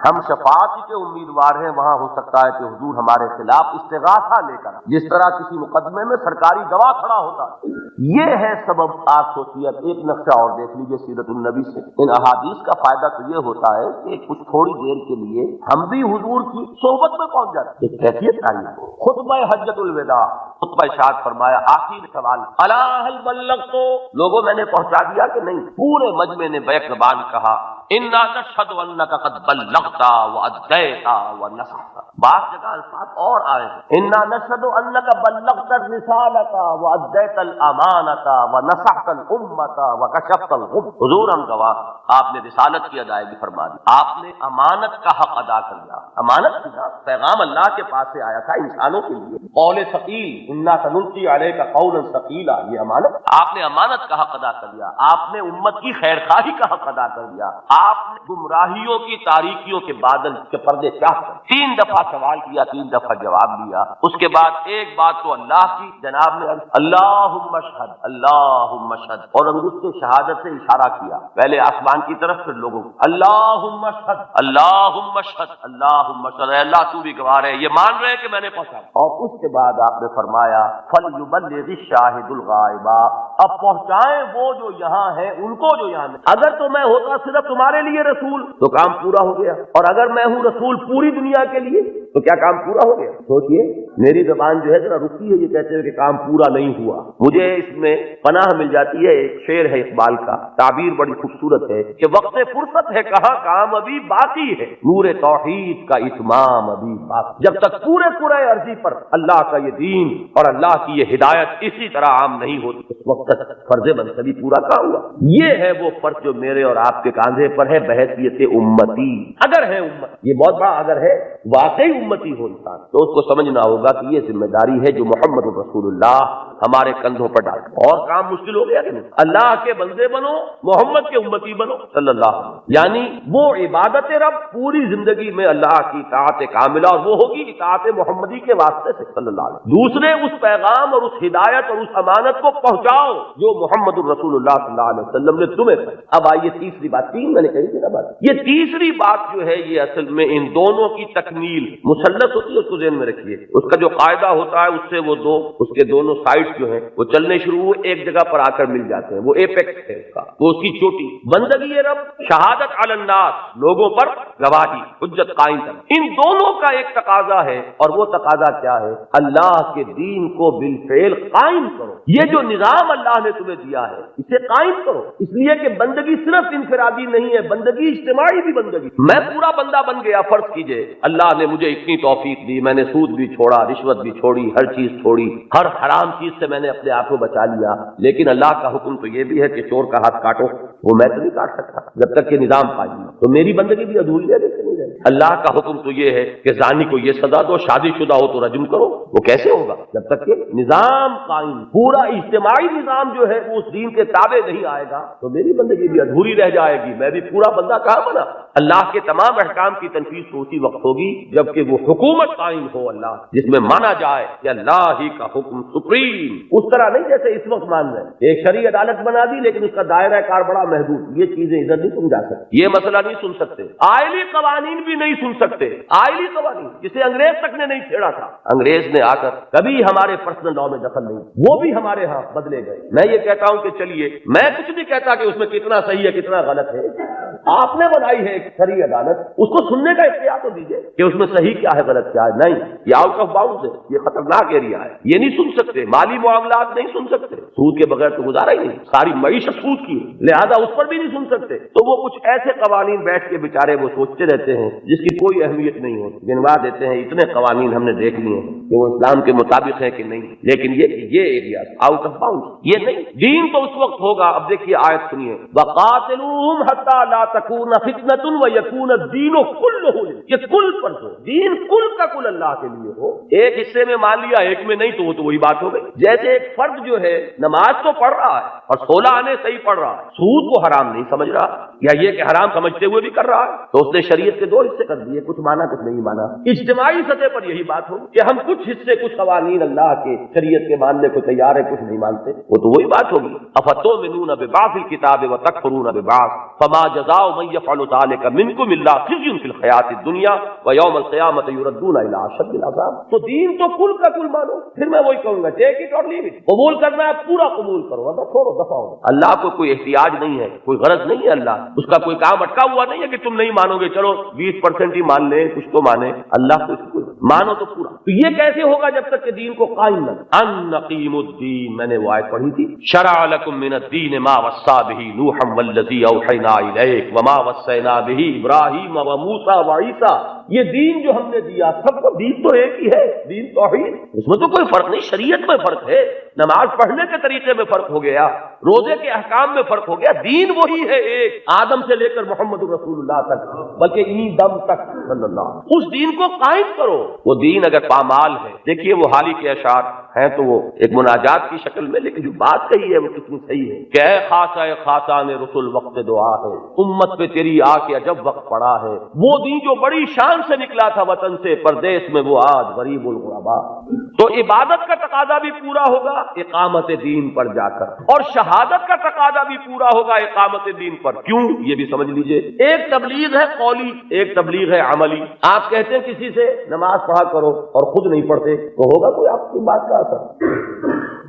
ہم شفاعت کے امیدوار ہیں، وہاں ہو سکتا ہے کہ حضور ہمارے خلاف استغاثہ لے کر، جس طرح کسی مقدمے میں سرکاری گواہ کھڑا ہوتا ہے۔ یہ ہے سبب۔ آپ سوچیے، ایک نقشہ اور دیکھ لیجیے سیرت النبی سے۔ ان احادیث کا فائدہ تو یہ ہوتا ہے کہ کچھ تھوڑی دیر کے لیے ہم بھی حضور کی صحبت میں پہنچ جاتے ہیں۔ ایک کیفیت آئی ہے۔ خطبہ حجۃ الوداع، خطبہ ارشاد فرمایا، آخر سوال، الا هل بلغت، لوگوں میں نے پہنچا دیا کہ نہیں؟ پورے مجمع نے بیک زبان کہا، انا نشهد انک قد بلغت وادیت ونصحت۔ بعض جگہ الفاظ اور آئے ہیں، انا نشهد انک بلغت الرسالۃ وادیت الامانۃ ونصحت الامۃ وکشفت الغم۔ حضور ہم گواہ، آپ نے رسالت کی ادائیگی فرما دی، آپ نے امانت کا حق ادا کر دیا۔ امانت کی پیغام اللہ کے پاس سے آیا تھا انسانوں کے لیے، قول ثقیل، انا سنلقی علیک قولا ثقیلا، یہ امانت۔ آپ نے امانت کا حق ادا کر دیا، آپ نے امت کی خیر خواہی کا حق ادا کر دیا، آپ نے گمراہیوں کی تاریکیوں کے بادل کے پردے چاہ کر 3 دفعہ سوال کیا، 3 دفعہ جواب دیا۔ اس کے بعد ایک بات تو اللہ کی، جناب نے اللہم اشہد، اللہم اشہد، اور انگشت شہادت سے اشارہ کیا، پہلے آسمان کی طرف پھر لوگوں کو، اللہم اشہد، اللہم اشہد، اللہم اشہد، اے اللہ تو بھی گواہ ہے، یہ مان رہے کہ میں نے پہنچا۔ اور اس کے بعد آپ نے فرمایا فلیبلغ الشاہد الغائب، اب پہنچائیں وہ جو یہاں ہیں ان کو جو یہاں نہیں۔ اگر تو میں ہوتا صرف تمہارے لیے رسول تو کام پورا ہو گیا، اور اگر میں ہوں رسول پوری دنیا کے لیے تو کیا کام پورا ہو گیا؟ سوچئے، میری زبان جو ہے ذرا رکی ہے یہ کہتے ہوئے کہ کام پورا نہیں ہوا۔ مجھے اس میں پناہ مل جاتی ہے، ایک شعر ہے اقبال کا، تعبیر بڑی خوبصورت ہے کہ وقت فرصت ہے کہاں، کام ابھی باقی ہے، نور توحید کا اتمام ابھی باقی۔ جب تک پورے عرضی پر اللہ کا یہ دین اور اللہ کی یہ ہدایت اسی طرح عام نہیں ہوتی، اس وقت تک فرض منصبی پورا کہاں ہوا؟ یہ ہے وہ فرض جو میرے اور آپ کے کاندھے پر ہے بحیثیت امتی۔ اگر ہے امت، یہ بہت بڑا اگر ہے، واقعی امتی ہو انسان تو اس کو سمجھنا ہوگا کہ یہ ذمہ داری ہے جو محمد رسول اللہ ہمارے کندھوں پر ڈال، اور کام مشکل ہو گیا کہ نہیں؟ اللہ کے بندے بنو، محمد کے امتی بنو صلی اللہ علیہ وسلم، یعنی وہ عبادت رب پوری زندگی میں اللہ کی اطاعت کاملہ، اور وہ ہوگی اطاعت محمدی کے واسطے سے صلی اللہ علیہ وسلم۔ دوسرے اس پیغام اور اس ہدایت اور اس امانت کو پہنچاؤ جو محمد الرسول اللہ صلی اللہ علیہ وسلم نے تمہیں کہی۔ اب آئیے تیسری بات، 3 میں نے کہی تھی نا بات، یہ تیسری بات جو ہے یہ اصل میں ان دونوں کی تکمیل، مثلث ہوتی ہے اس کو ذہن میں رکھیے، اس کا جو قاعدہ ہوتا ہے اس سے وہ دو، اس کے دونوں سائڈ جو ہیں وہ چلنے شروع ہوئے ایک جگہ پر آ کر مل جاتے ہیں، وہ ایپیکس ہے اس کا، وہ اس کی چوٹی، بندگی رب، شہادت علی الناس، لوگوں پر گواہی، حجت قائم کرنا، ان دونوں کا ایک تقاضا ہے، اور وہ تقاضا کیا ہے؟ اللہ کے دین کو بالفعل قائم کرو۔ یہ جو نظام اللہ نے تمہیں دیا ہے اسے قائم کرو، اس لیے کہ بندگی صرف انفرادی نہیں ہے، بندگی اجتماعی بھی بندگی۔ میں پورا بندہ بن گیا، فرض کیجئے اللہ نے مجھے اتنی توفیق دی، میں نے سود بھی چھوڑا، رشوت بھی چھوڑی، ہر چیز چھوڑی، ہر حرام چیز سے میں نے اپنے آپ کو بچا لیا، لیکن اللہ کا حکم تو یہ بھی ہے کہ چور کا ہاتھ کاٹو، وہ میں تو نہیں کاٹ سکتا جب تک کہ نظام قائم ہے، تو میری بندگی بھی ادھوری ہے لیکن نہیں رہی۔ اللہ کا حکم تو یہ ہے کہ زانی کو یہ سزا دو، شادی شدہ ہو تو رجم کرو، وہ کیسے ہوگا جب تک کہ نظام قائم، پورا اجتماعی نظام جو ہے وہ اس دین کے تابع نہیں آئے گا تو میری بندگی بھی ادھوری رہ جائے گی، میں بھی پورا بندہ کہاں بنا۔ اللہ کے تمام احکام کی تنفیذ تو اسی وقت ہوگی جبکہ وہ حکومت قائم ہو اللہ، جس میں مانا جائے کہ اللہ ہی کا حکم سپریم، اس طرح نہیں جیسے اس وقت مان رہے ہیں، ایک شرعی عدالت بنا دی لیکن اس کا دائرہ کار بڑا محدود، یہ چیزیں ادھر نہیں سمجھا سکتے، یہ مسئلہ نہیں سن سکتے، آئلی قوانین بھی نہیں سن سکتے، آئلی قوانین جسے انگریز تک نے نہیں چھیڑا تھا، انگریز نے آ کر کبھی ہمارے پرسنل لاء میں دخل نہیں، وہ بھی ہمارے ہاں بدلے گئے۔ میں یہ کہتا ہوں کہ چلیے، میں کچھ نہیں کہتا کہ اس میں کتنا صحیح ہے کتنا غلط ہے، آپ نے بنائی ہے ایک شرعی عدالت، اس کو سننے کا اختیار تو دیجیے کہ اس میں صحیح کیا ہے غلط کیا ہے، نہیں، یہ آؤٹ آف باؤنڈ ہے، یہ خطرناک ایریا ہے، یہ نہیں سن سکتے، مالی معاملات نہیں سن سکتے، سود کے بغیر تو گزارا ہی نہیں، ساری معیشت سود کی، لہذا اس پر بھی نہیں سن سکتے، تو وہ کچھ ایسے قوانین بیٹھ کے بیچارے وہ سوچتے رہتے ہیں جس کی کوئی اہمیت نہیں ہوتی، گنوا دیتے ہیں اتنے قوانین ہم نے دیکھ لیے ہیں کہ وہ اسلام کے مطابق ہے کہ نہیں، لیکن یہ ایریا آؤٹ آف باؤنڈ، یہ نہیں، دین تو اس وقت ہوگا۔ اب دیکھیے آیت سنیے، وَقَاتِلُوهُمْ حَتَّى لَا تکون فتنۃ ویکون الدین کلہ للہ، یہ کل پر ہو، دین کل کا کل اللہ کے لیے ہو۔ ایک حصے میں مان لیا ایک میں نہیں تو وہ تو وہی بات ہو گئی۔ جیسے ایک فرد جو ہے نماز تو پڑھ رہا ہے اور 16 آنے صحیح پڑھ رہا ہے، سود کو حرام نہیں سمجھ رہا یا یہ کہ حرام سمجھتے ہوئے بھی کر رہا ہے، تو اس نے شریعت کے 2 حصے کر دیے، کچھ مانا کچھ نہیں مانا۔ اجتماعی سطح پر یہی بات ہو کہ ہم کچھ حصے کچھ قوانین اللہ کے شریعت کے ماننے کو تیار ہے، کچھ نہیں مانتے، وہ تو وہی بات ہوگی۔ افتؤمنون ببعض الکتاب وتکفرون ببعض فما جزاء من یفعل ذلک منکم الا خزی فی الحیاۃ الدنیا ویوم القیامۃ یردون الی اشد العذاب۔ تو دین تو کل کا کل مانو، پھر میں وہی کہوں گا ٹیک اٹ اور لیو اٹ، قبول کرنا ہے پورا قبول کرو ورنہ چھوڑو دفع ہو۔ اللہ کو کوئی احتیاج نہیں ہے، کوئی غرض نہیں ہے، اللہ اس کا کوئی کام اٹکا ہوا نہیں ہے کہ تم نہیں مانو گے چلو 20% ہی مان لیں کچھ تو مانے، اللہ کو اس کو مانو تو پورا۔ تو یہ کیسے ہوگا جب تک کہ دین کو قائم نہ ان نقیم الدین، میں نے وہ آیت پڑھی تھی، شرع لکم من الدین ما وصى به نوحا والذی اوحینا الیک وما وصینا به ابراہیم وموسیٰ وعیسیٰ، یہ دین جو ہم نے دیا سب کو دین تو ایک ہی ہے، دین توحید، اس میں تو کوئی فرق نہیں، شریعت میں فرق ہے، نماز پڑھنے کے طریقے میں فرق ہو گیا، روزے کے احکام میں فرق ہو گیا، دین وہی ہے ایک، آدم سے لے کر محمد رسول اللہ تک، بلکہ این دم تک صلی اللہ، اس دین کو قائم کرو۔ وہ دین اگر پامال ہے، دیکھیے وہ حالی کے اشعار ہیں تو وہ ایک مناجات کی شکل میں، لیکن جو بات کہی ہے وہ کتنی صحیح ہے کہ اے خاصہ خاصان رسول وقت دعا ہے، امت پہ تیری آ کے عجب وقت پڑا ہے، وہ دین جو بڑی شان سے نکلا تھا وطن سے پردیس میں وہ آج غریب الغربا۔ تو عبادت کا تقاضا بھی پورا ہوگا اقامت دین پر جا کر، اور شہادت کا تقاضا بھی پورا ہوگا اقامت دین پر۔ کیوں؟ یہ بھی سمجھ لیجئے، ایک تبلیغ ہے قولی، ایک تبلیغ ہے عملی۔ آپ کہتے ہیں کسی سے نماز پڑھا کرو اور خود نہیں پڑھتے تو ہوگا کوئی آپ کی بات کا اثر؟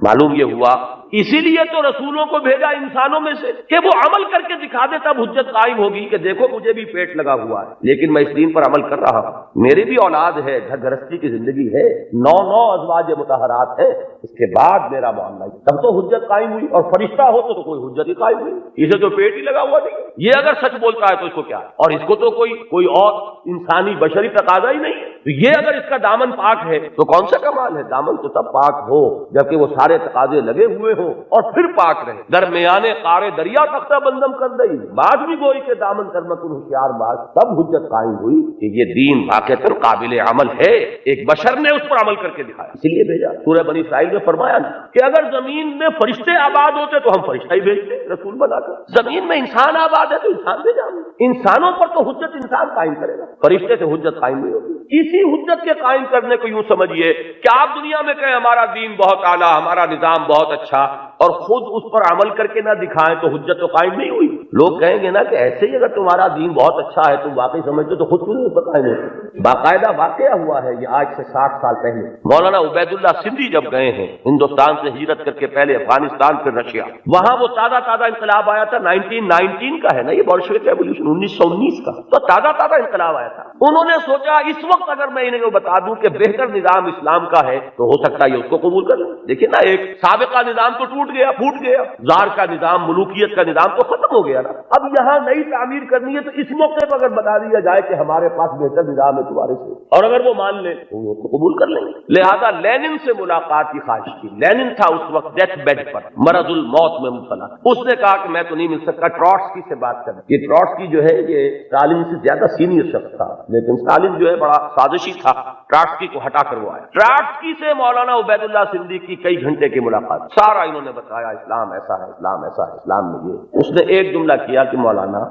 معلوم یہ ہوا اسی لیے تو رسولوں کو بھیجا انسانوں میں سے کہ وہ عمل کر کے دکھا دے، تب حجت قائم ہوگی کہ دیکھو مجھے بھی پیٹ لگا ہوا ہے لیکن میں اس دین پر عمل کر رہا ہوں، میری بھی اولاد ہے، گھر گھرستی کی زندگی ہے، 9 ازواج مطہرات ہے، اس کے بعد میرا معاملہ، تب تو حجت قائم ہوئی۔ اور فرشتہ ہو تو کوئی حجت ہی قائم ہوئی، اسے تو پیٹ ہی لگا ہوا نہیں، یہ اگر سچ بولتا ہے تو اس کو کیا، اور اس کو تو کوئی اور انسانی بشری تقاضا ہی نہیں ہے۔ تو یہ اگر اس کا دامن پاک ہے تو کون سا کمال ہے، دامن تو تب پاک ہو جبکہ وہ سارے تقاضے لگے ہوئے ہوں اور پھر پاک رہے۔ درمیانے قارے دریا تختہ بندم کر دئی، بعد بھی گوئی کے دامن کرنا کن ہوشیار باز، تب حجت قائم ہوئی کہ یہ دین واقعتاً قابل عمل ہے، ایک بشر نے اس پر عمل کر کے دکھایا، اسی لیے بھیجا۔ سورہ بنی اسرائیل میں فرمایا کہ اگر زمین میں فرشتے آباد ہوتے تو ہم فرشتہ ہی بھیجتے رسول بنا کر، زمین میں انسان آباد ہے تو انسان بھیجا، انسانوں پر تو حجت انسان قائم کرے گا، فرشتے سے حجت قائم نہیں ہوگی۔ اسی حجت کے قائم کرنے کو یوں سمجھیے کہ آپ دنیا میں کہیں ہمارا دین بہت اعلیٰ، ہمارا نظام بہت اچھا، اور خود اس پر عمل کر کے نہ دکھائیں تو حجت تو قائم نہیں ہوئی۔ لوگ کہیں گے نا کہ ایسے ہی اگر تمہارا دین بہت اچھا ہے تم واقعی سمجھتے تو خود کیوں نہیں قائم ہوتے؟ باقاعدہ واقعہ ہوا ہے یہ آج سے 60 سال پہلے، مولانا عبید اللہ سندھی جب گئے ہیں ہندوستان سے ہجرت کر کے، پہلے افغانستان پھر رشیا، وہاں وہ تازہ انقلاب آیا تھا، 1919 کا ہے نا یہ بولشوک ریولیوشن، 1919 کا، تو تازہ انقلاب آیا تھا۔ انہوں نے سوچا اس وقت اگر میں انہیں بتا دوں کہ بہتر نظام اسلام کا ہے تو ہو سکتا ہے اس کو قبول کر لیں۔ دیکھیں نا، ایک سابقہ نظام تو ٹوٹ گیا، پھوٹ گیا، زار کا نظام، ملوکیت کا نظام تو ختم ہو گیا نا، اب یہاں نئی تعمیر کرنی ہے تو اس موقع پر اگر بتا دیا جائے کہ ہمارے پاس بہتر نظام ہے تمہارے سے، اور اگر وہ مان لیں تو وہ قبول کر لیں گے۔ لہذا لینن سے ملاقات کی خواہش کی، لینن تھا اس وقت ڈیتھ بیڈ پر، مرض الموت میں مبتلا، اس نے کہا کہ میں تو نہیں مل سکتا، ٹروٹسکی سے بات کریں۔ یہ ٹروٹسکی جو ہے یہ اسٹالن سے زیادہ سینئر شخص تھا، لیکن اسٹالن جو ہے بڑا سازشی تھا، ٹروٹسکی کو ہٹا کر وہ آیا۔ ٹروٹسکی سے مولانا عبید اللہ سندھی کی کئی گھنٹے کی ملاقات، سارا انہوں نے بتایا اسلام ایسا ہے، اسلام ایسا ہے، اسلام میں یہ، اس نے ایک جملہ کیا کہ مولانا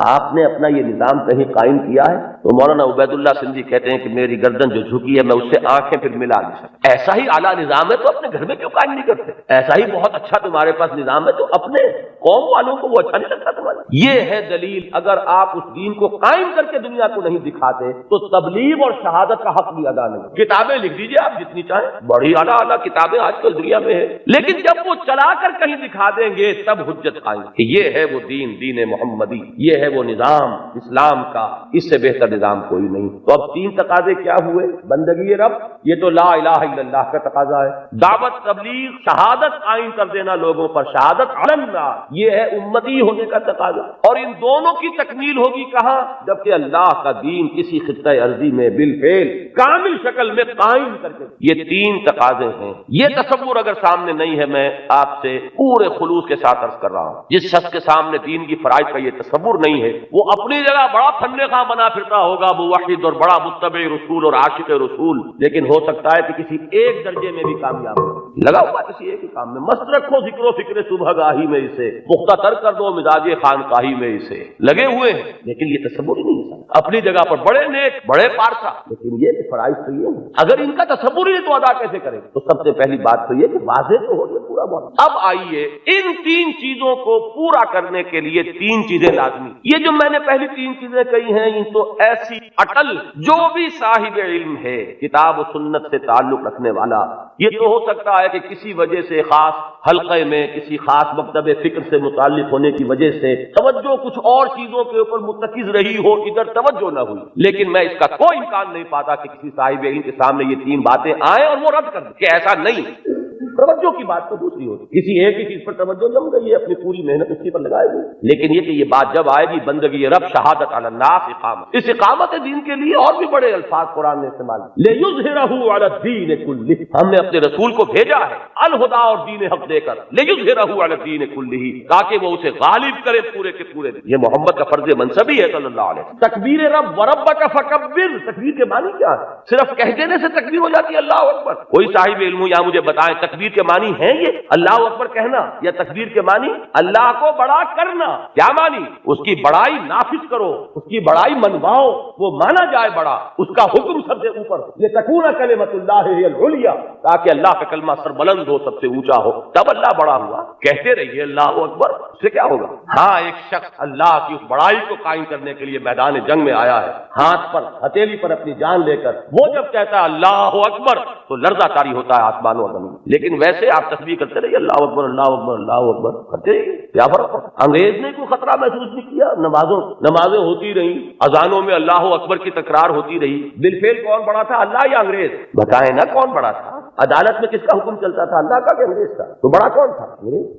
آپ نے اپنا یہ نظام کہیں قائم کیا ہے؟ تو مولانا عبید اللہ سندھی کہتے ہیں کہ میری گردن جو جھکی ہے میں اس سے آنکھیں پھر ملا نہیں سکتا، ایسا ہی اعلیٰ نظام ہے تو اپنے گھر میں کیوں قائم نہیں کرتے؟ ایسا ہی بہت اچھا تمہارے پاس نظام ہے تو اپنے قوم والوں کو وہ اچھا نہیں لگتا تمہارے؟ یہ ہے دلیل، اگر آپ اس دین کو قائم کر کے دنیا کو نہیں دکھاتے تو تبلیغ اور شہادت کا حق بھی ادا نہیں۔ کتابیں لکھ دیجئے آپ جتنی چاہیں، بڑی اعلیٰ کتابیں آج کل دنیا میں ہے، لیکن جب وہ چلا کر کہیں دکھا دیں گے تب حجت قائم کہ یہ ہے وہ دین محمدی، یہ ہے وہ نظام اسلام کا، اس سے بہتر نظام کوئی نہیں۔ تو اب 3 تقاضے کیا ہوئے؟ بندگی رب، یہ تو لا الہ الا اللہ کا تقاضا ہے، دعوت تبلیغ شہادت قائم کر دینا لوگوں پر، شہادت علی اللہ، یہ ہے امتی ہونے کا تقاضا، اور ان دونوں کی تکمیل ہوگی کہاں؟ جبکہ اللہ کا دین کسی خطہ ارضی میں بالفعل کامل شکل میں قائم کر کے، یہ 3 تقاضے ہیں۔ یہ تصور اگر سامنے نہیں ہے، میں آپ سے پورے خلوص کے ساتھ عرض کر رہا ہوں، جس شخص کے سامنے دین کی فرائض کا یہ تصور نہیں نہیں ہے, وہ اپنی جگہ بڑا فن خواہ بنا پھرتا ہوگا موحد اور بڑا متبع رسول اور عاشق رسول, لیکن ہو سکتا ہے کہ کسی ایک درجے میں بھی کامیاب ہو, لگا ہوا کسی ایک ہی کام میں. مست رکھو ذکر و فکر صبح گاہی میں اسے, پختہ تر کر دو مزاج خانقاہی میں اسے, لگے ہوئے ہیں لیکن یہ تصور ہی نہیں ہے. اپنی جگہ پر بڑے نیک بڑے پارسا, لیکن یہ کہ فرائض تو یہ ہے, اگر ان کا تصور ہی تو ادا کیسے کریں؟ تو سب سے پہلی بات تو یہ کہ واضح تو ہو یہ پورا بہت. اب آئیے ان تین چیزوں کو پورا کرنے کے لیے تین چیزیں لازمی. یہ جو میں نے پہلی تین چیزیں کہی ہیں ان تو ایسی اٹل, جو بھی صاحب علم ہے کتاب و سنت سے تعلق رکھنے والا, یہ تو ہو سکتا ہے کہ کسی وجہ سے خاص حلقے میں کسی خاص مکتب فکر سے متعلق ہونے کی وجہ سے توجہ کچھ اور چیزوں کے اوپر مرتکز رہی ہو, ادھر توجہ نہ ہوئی, لیکن میں اس کا کوئی امکان نہیں پاتا کہ کسی صاحب علم کے سامنے یہ تین باتیں آئیں اور وہ رد کر دیں کہ ایسا نہیں. توجہ کی بات تو دوسری ہوتی, کسی ایک ہی چیز پر توجہ جم گئی ہے, اپنی پوری محنت اسی پر لگائے گی, لیکن یہ کہ یہ بات جب آئے گی بندگی رب شہادت علی الناس اقامت, اس اقامت دین کے لیے اور بھی بڑے الفاظ قرآن نے استعمال کیے. لیظہرہ علی الدین کلہ, ہم نے اپنے رسول کو بھیجا ہے الہدیٰ اور دین حق دے کر, لیظہرہ علی الدین کلہ, تاکہ وہ اسے غالب کرے پورے کے پورے دین. یہ محمد کا فرض منصبی ہے صلی اللہ علیہ وسلم. تکبیر رب وربک فکبر, تکبیر کے معنی کیا ہے؟ صرف کہہ دینے سے تکبیر ہو جاتی ہے اللہ اکبر؟ کوئی صاحب علم یا مجھے بتائیں تکبیر کے معنی ہیں یہ اللہ اکبر کہنا, یا تکبیر کے معنی اللہ کو بڑا کرنا؟ کیا معنی؟ اس کی بڑائی نافذ کرو, اس کی بڑائی منواؤ, وہ مانا جائے بڑا, اس کا حکم سب سے اوپر ہو. یہ تکون کلمۃ اللہ ہی العلیٰ, تاکہ اللہ کا کلمہ سربلند ہو, سب سے اونچا ہو, تب اللہ بڑا ہوا. کہتے رہیے اللہ اکبر, اس سے کیا ہوگا؟ ہاں ایک شخص اللہ کی اس بڑائی کو قائم کرنے کے لیے میدان جنگ میں آیا ہے, ہاتھ پر ہتھیلی پر اپنی جان لے کر, وہ جب کہتا ہے اللہ اکبر تو لرزہ طاری ہوتا ہے آسمانوں اور زمین. لیکن ویسے آپ تسبیح کرتے رہیے اللہ اکبر اللہ اکبر اللہ اکبر کرتے رہیے, کیا فرق ہے؟ انگریز نے کوئی خطرہ محسوس نہیں کیا, نمازیں ہوتی رہی, اذانوں میں اللہ اکبر کی تکرار ہوتی رہی. بالفعل کون بڑا تھا, اللہ یا انگریز؟ بتائیں نا کون بڑا تھا؟ عدالت میں کس کا حکم چلتا تھا, اللہ کا کہ انگریز کا؟ تو بڑا کون تھا؟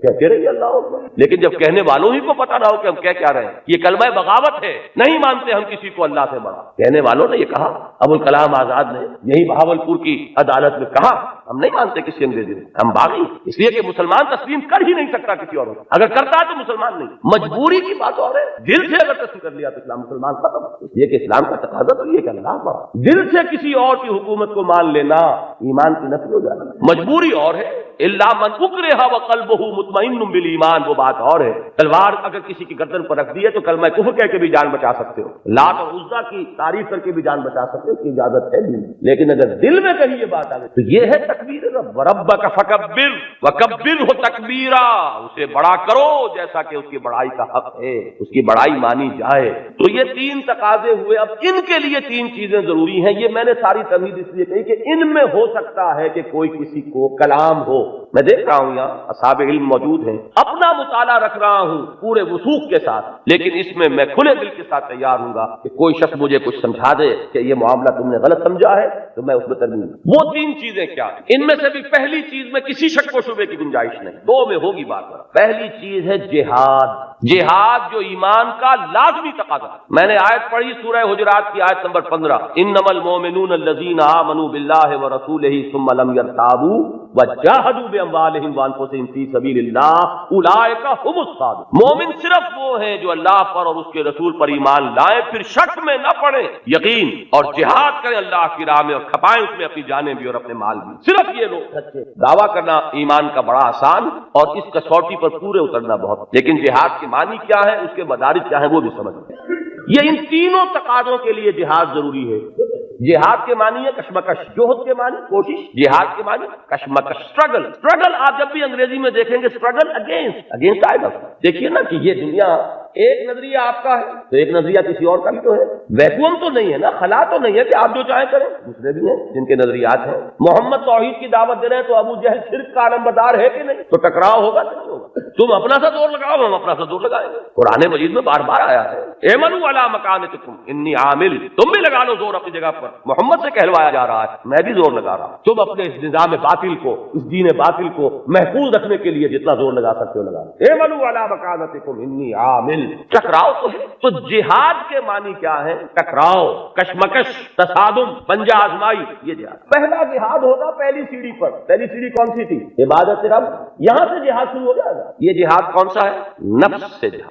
کہتے رہیے اللہ اکبر. لیکن جب کہنے والوں ہی کو پتا نہ ہو کہ ہم کیا رہے ہیں, یہ کلمہ بغاوت ہے, نہیں مانتے ہم کسی کو اللہ سے بڑا. کہنے والوں نے یہ کہا, ابوالکلام آزاد نے یہی بہاولپور کی عدالت میں کہا, ہم نہیں مانتے کسی انگریزی نے, ہم باغی, اس لیے کہ مسلمان تسلیم کر ہی نہیں سکتا کسی اور, اگر کرتا ہے تو مسلمان نہیں. مجبوری کی بات اور ہے, دل سے اگر تسلیم کر لیا تو اسلام مسلمان ختم. اس لیے کہ اسلام کا تقاضا تو یہ کہ اللہ بڑا. دل سے کسی اور کی حکومت کو مان لینا ایمان کی نفی ہو جانا. مجبوری اور ہے, الا من اکرہ وقلبہ مطمئن بالایمان, وہ بات اور ہے. تلوار اگر کسی کی گردن پر رکھ دی ہے تو کلمہ کفر کہہ کے بھی جان بچا سکتے ہو, لات اور عزا کی تعریف کر کے بھی جان بچا سکتے ہو, اس کی اجازت ہے دل. لیکن اگر دل میں کہیں یہ بات آ گئی تو یہ ہے تکبیر رب وربک فکبر وکبرہ تکبیرا, اسے بڑا کرو جیسا کہ اس کی بڑائی کا حق ہے, اس کی بڑائی مانی جائے. تو یہ تین تقاضے ہوئے. اب ان کے لیے تین چیزیں ضروری ہیں. یہ میں نے ساری تمہید اس لیے کہی کہ ان میں ہو سکتا ہے کہ کوئی کسی کو کلام ہو. میں دیکھ رہا ہوں یہاں اصحاب علم موجود ہیں, اپنا مطالعہ رکھ رہا ہوں پورے وثوق کے ساتھ, لیکن اس میں کھلے دل کے ساتھ تیار ہوں گا کہ کوئی شخص مجھے کچھ سمجھا دے کہ یہ معاملہ تم نے غلط سمجھا ہے تو میں اس میں ترمیم. وہ تین چیزیں کیا ہیں؟ ان میں سے بھی پہلی چیز میں کسی شک و شبے کی گنجائش نہیں, دو میں ہوگی بات. پہلی چیز ہے جہاد. جہاد جو ایمان کا لازمی تقاضا. میں نے آیت پڑھی سورہ حجرات کی آیت نمبر 15, انما المؤمنون الذین آمنوا باللہ ورسولہ ثم لم یرتابوا وجاہدوا باموالہم وانفسہم فی سبیل اللہ اولئک ھم الصادقون. مومن صرف وہ ہیں جو اللہ پر اور اس کے رسول پر ایمان لائیں, پھر شک میں نہ پڑے, یقین اور جہاد کریں اللہ کی راہ میں, اور کھپائیں اس میں اپنی جانیں بھی اور اپنے مال بھی. صرف یہ لوگ سچے. دعویٰ کرنا ایمان کا بڑا آسان اور اس کسوٹی پر پورے اترنا بہت, لیکن جہاد کے معنی کیا ہے, اس کے مدارج کیا ہیں, وہ بھی سمجھیں. یہ ان تینوں تقاضوں کے لیے جہاد ضروری ہے. جہاد کے معنی ہے کشمکش, جوہد کے معنی کوشش, جہاد کے معنی کشمکش, اسٹرگل. آپ جب بھی انگریزی میں دیکھیں گے اسٹرگل اگینسٹ آئے گا. دیکھیے نا کہ یہ دنیا ایک نظریہ آپ کا ہے تو ایک نظریہ کسی اور کا بھی تو ہے. ویکوم تو نہیں ہے نا, خلا تو نہیں ہے کہ آپ جو چاہیں کریں. دوسرے بھی ہیں جن کے نظریات ہیں. محمد توحید کی دعوت دے رہے ہیں تو ابو جہل شرک کا علمبردار ہے کہ نہیں, تو ٹکراؤ ہوگا کہ نہیں ہوگا. تم اپنا سا زور لگاؤ, ہم اپنا سا زور لگائیں گے. قرآن مجید میں بار بار آیا ہے اعملوا علی مکانتکم انی عامل, تم بھی لگا لو زور اپنی جگہ پر. محمد سے کہلوایا جا رہا ہے, میں بھی زور لگا رہا ہوں. تم اپنے اس نظام باطل کو, اس دین باطل کو محفوظ رکھنے کے لیے جتنا زور لگا سکتے ہو لگا لو. اعملوا علی مکانتکم انی عامل. ٹکراؤ تو ہے. تو جہاد کے معنی کیا ہے؟ ٹکراؤ, کشمکش, تصادم, پنجہ آزمائی, یہ جہاد. پہلا جہاد ہوگا پہلی سیڑھی پر. پہلی سیڑھی کون سی تھی؟ عبادت رب. یہاں سے جہاد شروع ہو جائے گا. یہ جہاد کون سا ہے؟ نفس سے جہاد.